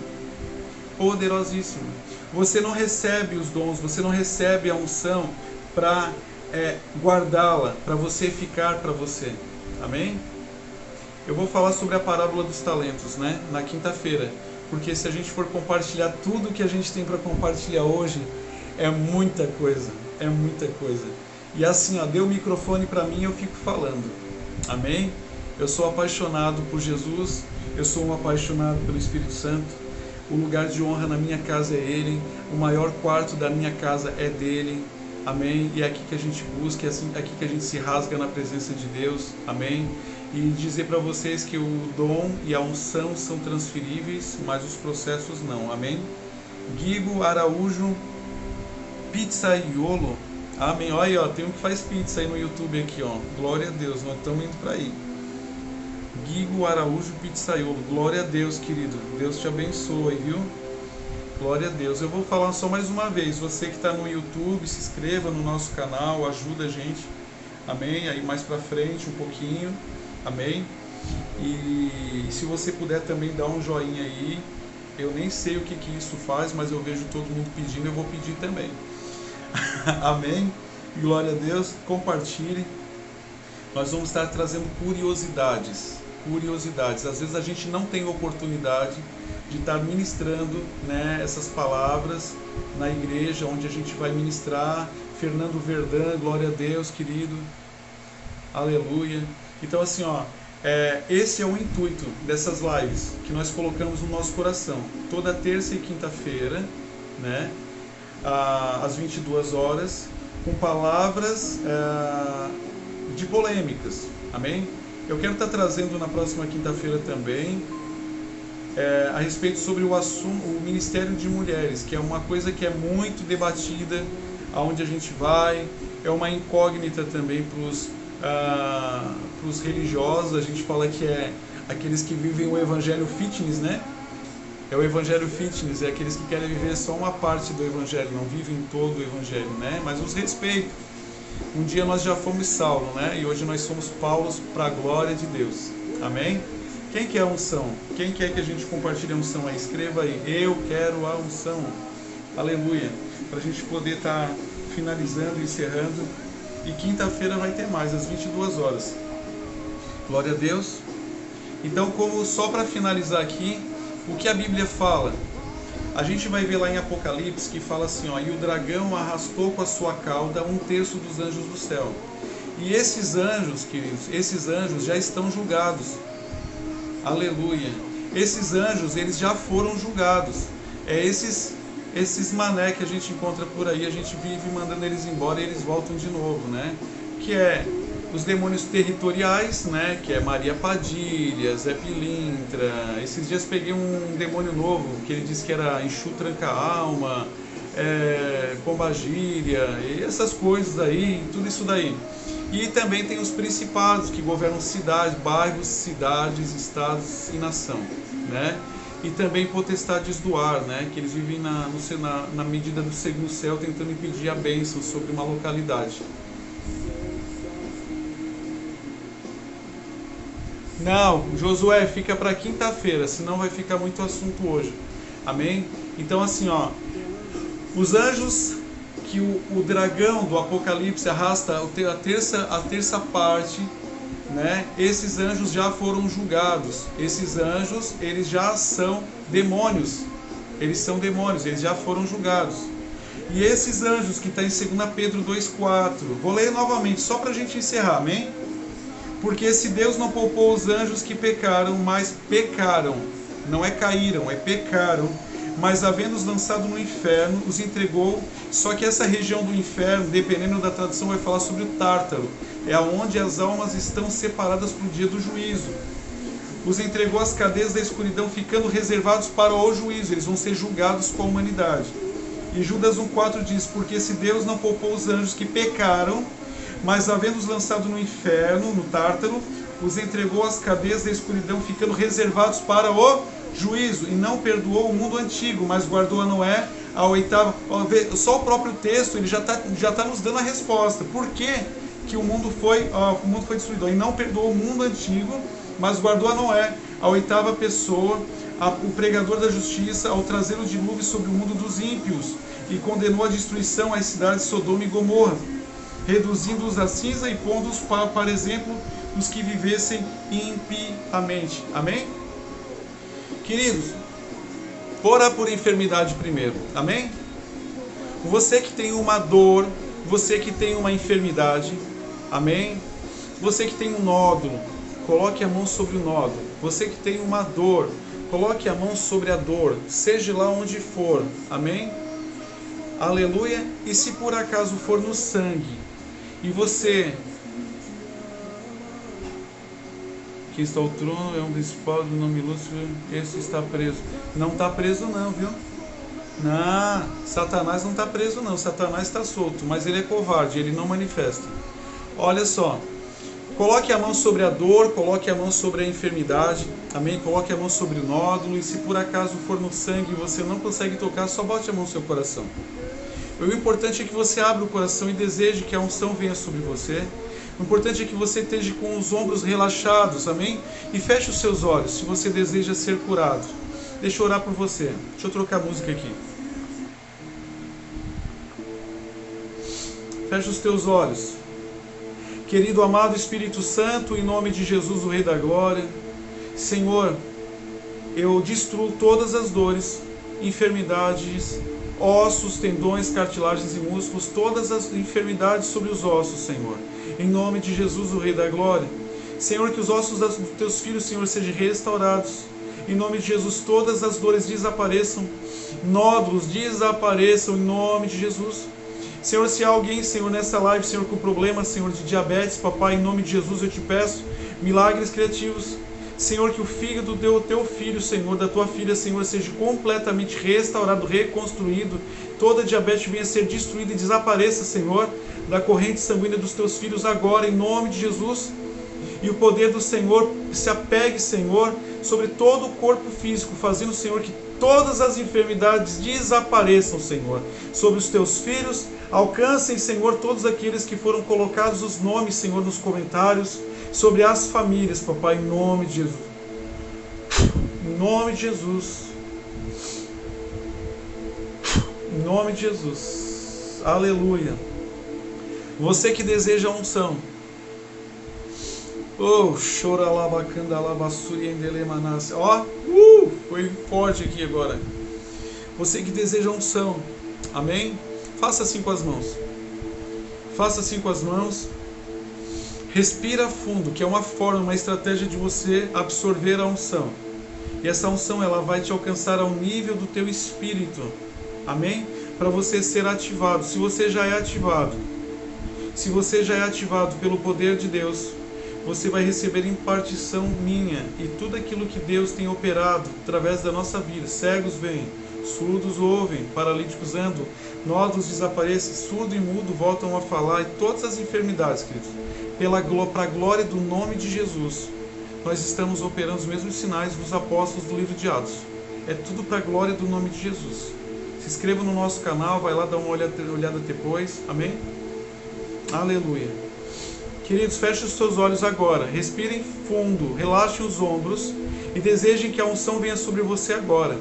Poderosíssima. Você não recebe os dons, você não recebe a unção para guardá-la, para você ficar para você, amém? Eu vou falar sobre a parábola dos talentos, né? Na quinta-feira, porque se a gente for compartilhar tudo que a gente tem para compartilhar hoje, é muita coisa. É muita coisa. E assim, dê o microfone para mim e eu fico falando. Amém? Eu sou apaixonado por Jesus. Eu sou um apaixonado pelo Espírito Santo. O lugar de honra na minha casa é Ele. O maior quarto da minha casa é dele. Amém? E é aqui que a gente busca, é aqui que a gente se rasga na presença de Deus. Amém? E dizer para vocês que o dom e a unção são transferíveis, mas os processos não. Amém? Guigo Araújo Pizzaiolo, amém, olha, tem um que faz pizza aí no YouTube aqui, glória a Deus, nós estamos indo para aí. Guigo Araújo Pizzaiolo, glória a Deus, querido, Deus te abençoe, viu? Glória a Deus. Eu vou falar só mais uma vez, você que está no YouTube, se inscreva no nosso canal, ajuda a gente, amém, aí mais para frente um pouquinho, amém, e se você puder também dar um joinha aí, eu nem sei o que isso faz, mas eu vejo todo mundo pedindo, eu vou pedir também. Amém? Glória a Deus. Compartilhe. Nós vamos estar trazendo curiosidades. Às vezes a gente não tem oportunidade de estar ministrando, né, essas palavras na igreja onde a gente vai ministrar. Fernando Verdun, glória a Deus, querido. Aleluia. Então assim, esse é o intuito dessas lives que nós colocamos no nosso coração. Toda terça e quinta-feira, né? Às 22 horas, com palavras de polêmicas, amém? Eu quero estar trazendo na próxima quinta-feira também a respeito sobre o assunto, o Ministério de Mulheres, que é uma coisa que é muito debatida, aonde a gente vai, é uma incógnita também para os religiosos. A gente fala que é aqueles que vivem o evangelho fitness, né? É o evangelho fitness, é aqueles que querem viver só uma parte do evangelho, não vivem todo o evangelho, né? Mas os respeito. Um dia nós já fomos Saulo, né? E hoje nós somos Paulos para a glória de Deus. Amém? Quem quer a unção? Quem quer que a gente compartilhe a unção aí? Escreva aí, eu quero a unção. Aleluia. Para a gente poder estar finalizando, encerrando. E quinta-feira vai ter mais, às 22 horas. Glória a Deus. Então, como só para finalizar aqui, o que a Bíblia fala? A gente vai ver lá em Apocalipse que fala assim, ó, e o dragão arrastou com a sua cauda 1/3 dos anjos do céu. E esses anjos, queridos, esses anjos já estão julgados. Aleluia. Esses anjos, eles já foram julgados. É esses mané que a gente encontra por aí, a gente vive mandando eles embora e eles voltam de novo, né? Que é os demônios territoriais, né? Que é Maria Padilha, Zé Pilintra. Esses dias peguei um demônio novo, que ele disse que era Exu Tranca-Alma, Pombagíria, e essas coisas aí, tudo isso daí. E também tem os principados, que governam cidades, bairros, cidades, estados e nação, né? E também potestades do ar, né? Que eles vivem na medida do segundo céu, tentando impedir a bênção sobre uma localidade. Não, Josué, fica para quinta-feira, senão vai ficar muito assunto hoje. Amém? Então assim, ó, os anjos que o dragão do Apocalipse arrasta a terça parte, né? Esses anjos já foram julgados. Esses anjos, eles já são demônios. Eles são demônios, eles já foram julgados. E esses anjos que está em 2 Pedro 2,4, vou ler novamente só para a gente encerrar, amém? Porque se Deus não poupou os anjos que pecaram, mas pecaram, não é caíram, é pecaram, mas havendo-os lançado no inferno, os entregou. Só que essa região do inferno, dependendo da tradução, vai falar sobre o Tártaro, é onde as almas estão separadas para o dia do juízo. Os entregou às cadeias da escuridão, ficando reservados para o juízo, eles vão ser julgados com a humanidade. E Judas 1,4 diz, porque se Deus não poupou os anjos que pecaram, mas havendo-os lançado no inferno, no Tártaro, os entregou às cadeias da escuridão, ficando reservados para o juízo, e não perdoou o mundo antigo, mas guardou a Noé a oitava. Só o próprio texto ele já tá nos dando a resposta. Por que o mundo foi destruído? E não perdoou o mundo antigo, mas guardou a Noé, a oitava pessoa, o pregador da justiça, ao trazer o dilúvio sobre o mundo dos ímpios, e condenou a destruição às cidades de Sodoma e Gomorra, reduzindo-os a cinza e pondo-os para exemplo dos que vivessem impiamente. Amém? Queridos, orar por enfermidade primeiro. Amém? Você que tem uma dor, você que tem uma enfermidade, amém? Você que tem um nódulo, coloque a mão sobre o nódulo. Você que tem uma dor, coloque a mão sobre a dor, seja lá onde for. Amém? Aleluia. E se por acaso for no sangue, e você, que está ao trono, é um principal do nome Lúcifer, esse está preso. Não está preso não, viu? Não, Satanás não está preso não, Satanás está solto, mas ele é covarde, ele não manifesta. Olha só, coloque a mão sobre a dor, coloque a mão sobre a enfermidade, amém? Coloque a mão sobre o nódulo, e se por acaso for no sangue e você não consegue tocar, só bote a mão no seu coração. O importante é que você abra o coração e deseje que a unção venha sobre você. O importante é que você esteja com os ombros relaxados, amém? E feche os seus olhos, se você deseja ser curado. Deixa eu orar por você. Deixa eu trocar a música aqui. Feche os teus olhos. Querido amado Espírito Santo, em nome de Jesus, o Rei da Glória, Senhor, eu destruo todas as dores, enfermidades, ossos, tendões, cartilagens e músculos, todas as enfermidades sobre os ossos, Senhor. Em nome de Jesus, o Rei da Glória. Senhor, que os ossos dos teus filhos, Senhor, sejam restaurados. Em nome de Jesus, todas as dores desapareçam, nódulos desapareçam, em nome de Jesus. Senhor, se há alguém, Senhor, nessa live, Senhor, com problema, Senhor, de diabetes, papai, em nome de Jesus eu te peço, milagres criativos. Senhor, que o fígado do teu filho, Senhor, da tua filha, Senhor, seja completamente restaurado, reconstruído. Toda diabetes venha a ser destruída e desapareça, Senhor, da corrente sanguínea dos teus filhos agora, em nome de Jesus. E o poder do Senhor se apegue, Senhor, sobre todo o corpo físico, fazendo, Senhor, que todas as enfermidades desapareçam, Senhor, sobre os teus filhos. Alcancem, Senhor, todos aqueles que foram colocados os nomes, Senhor, nos comentários, sobre as famílias, papai, em nome de Jesus. Em nome de Jesus. Em nome de Jesus. Aleluia. Você que deseja a unção. Oh, choralabacandalabassuri endelemanase. Ó, foi forte aqui agora. Você que deseja a unção. Amém? Faça assim com as mãos. Faça assim com as mãos. Respira fundo, que é uma forma, uma estratégia de você absorver a unção. E essa unção, ela vai te alcançar ao nível do teu espírito. Amém? Para você ser ativado. Se você já é ativado, pelo poder de Deus, você vai receber impartição minha e tudo aquilo que Deus tem operado através da nossa vida. Cegos veem, surdos ouvem, paralíticos andam, nódulos desaparecem, surdo e mudo voltam a falar, e todas as enfermidades, queridos, para a glória do nome de Jesus, nós estamos operando os mesmos sinais dos apóstolos do livro de Atos. É tudo para a glória do nome de Jesus. Se inscreva no nosso canal, vai lá dar uma olhada depois. Amém? Aleluia. Queridos, feche os seus olhos agora. Respirem fundo, relaxem os ombros e desejem que a unção venha sobre você agora.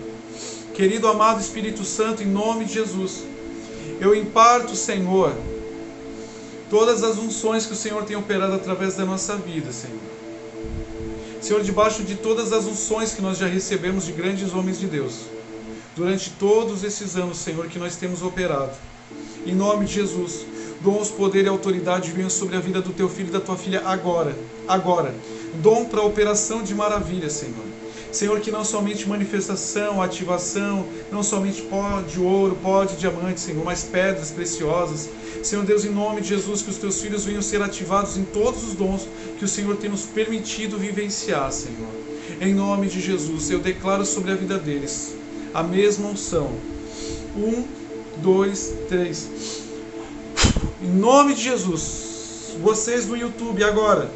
Querido amado Espírito Santo, em nome de Jesus, eu imparto, Senhor, todas as unções que o Senhor tem operado através da nossa vida, Senhor. Senhor, debaixo de todas as unções que nós já recebemos de grandes homens de Deus, durante todos esses anos, Senhor, que nós temos operado, em nome de Jesus, dons, poder e autoridade venham sobre a vida do teu filho e da tua filha agora. Dom para operação de maravilha, Senhor. Senhor, que não somente manifestação, ativação, não somente pó de ouro, pó de diamante, Senhor, mas pedras preciosas. Senhor Deus, em nome de Jesus, que os teus filhos venham ser ativados em todos os dons que o Senhor tem nos permitido vivenciar, Senhor. Em nome de Jesus, eu declaro sobre a vida deles a mesma unção. 1, 2, 3. Em nome de Jesus, vocês do YouTube agora,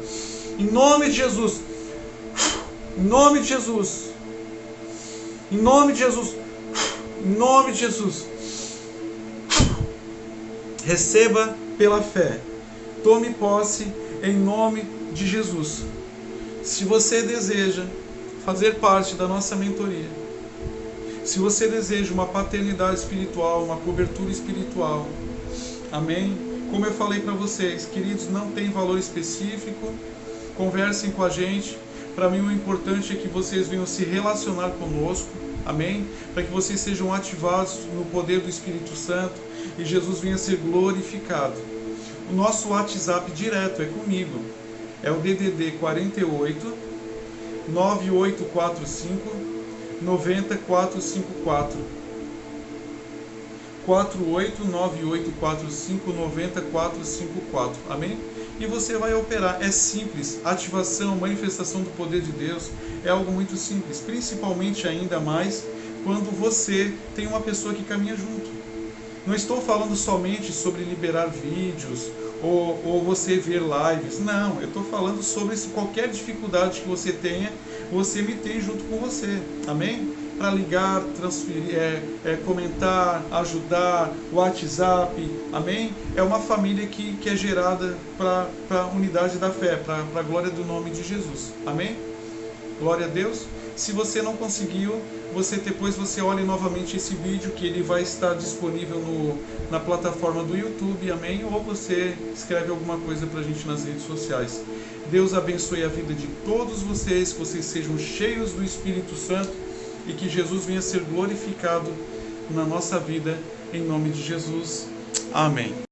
em nome de Jesus, em nome de Jesus, em nome de Jesus, em nome de Jesus, receba pela fé, tome posse em nome de Jesus. Se você deseja fazer parte da nossa mentoria, se você deseja uma paternidade espiritual, uma cobertura espiritual, amém? Como eu falei para vocês, queridos, não tem valor específico, conversem com a gente. Para mim o importante é que vocês venham se relacionar conosco, amém? Para que vocês sejam ativados no poder do Espírito Santo e Jesus venha ser glorificado. O nosso WhatsApp direto é comigo, é o DDD 48 9845 90454. 4898459454. Amém? E você vai operar. É simples. Ativação, manifestação do poder de Deus é algo muito simples. Principalmente ainda mais quando você tem uma pessoa que caminha junto. Não estou falando somente sobre liberar vídeos ou você ver lives. Não, eu estou falando sobre qualquer dificuldade que você tenha, você me tem junto com você. Amém? Para ligar, transferir, comentar, ajudar, WhatsApp, amém? É uma família que é gerada para a unidade da fé, para a glória do nome de Jesus, amém? Glória a Deus. Se você não conseguiu, depois você olhe novamente esse vídeo, que ele vai estar disponível na plataforma do YouTube, amém? Ou você escreve alguma coisa para a gente nas redes sociais. Deus abençoe a vida de todos vocês, que vocês sejam cheios do Espírito Santo, e que Jesus venha ser glorificado na nossa vida, em nome de Jesus. Amém.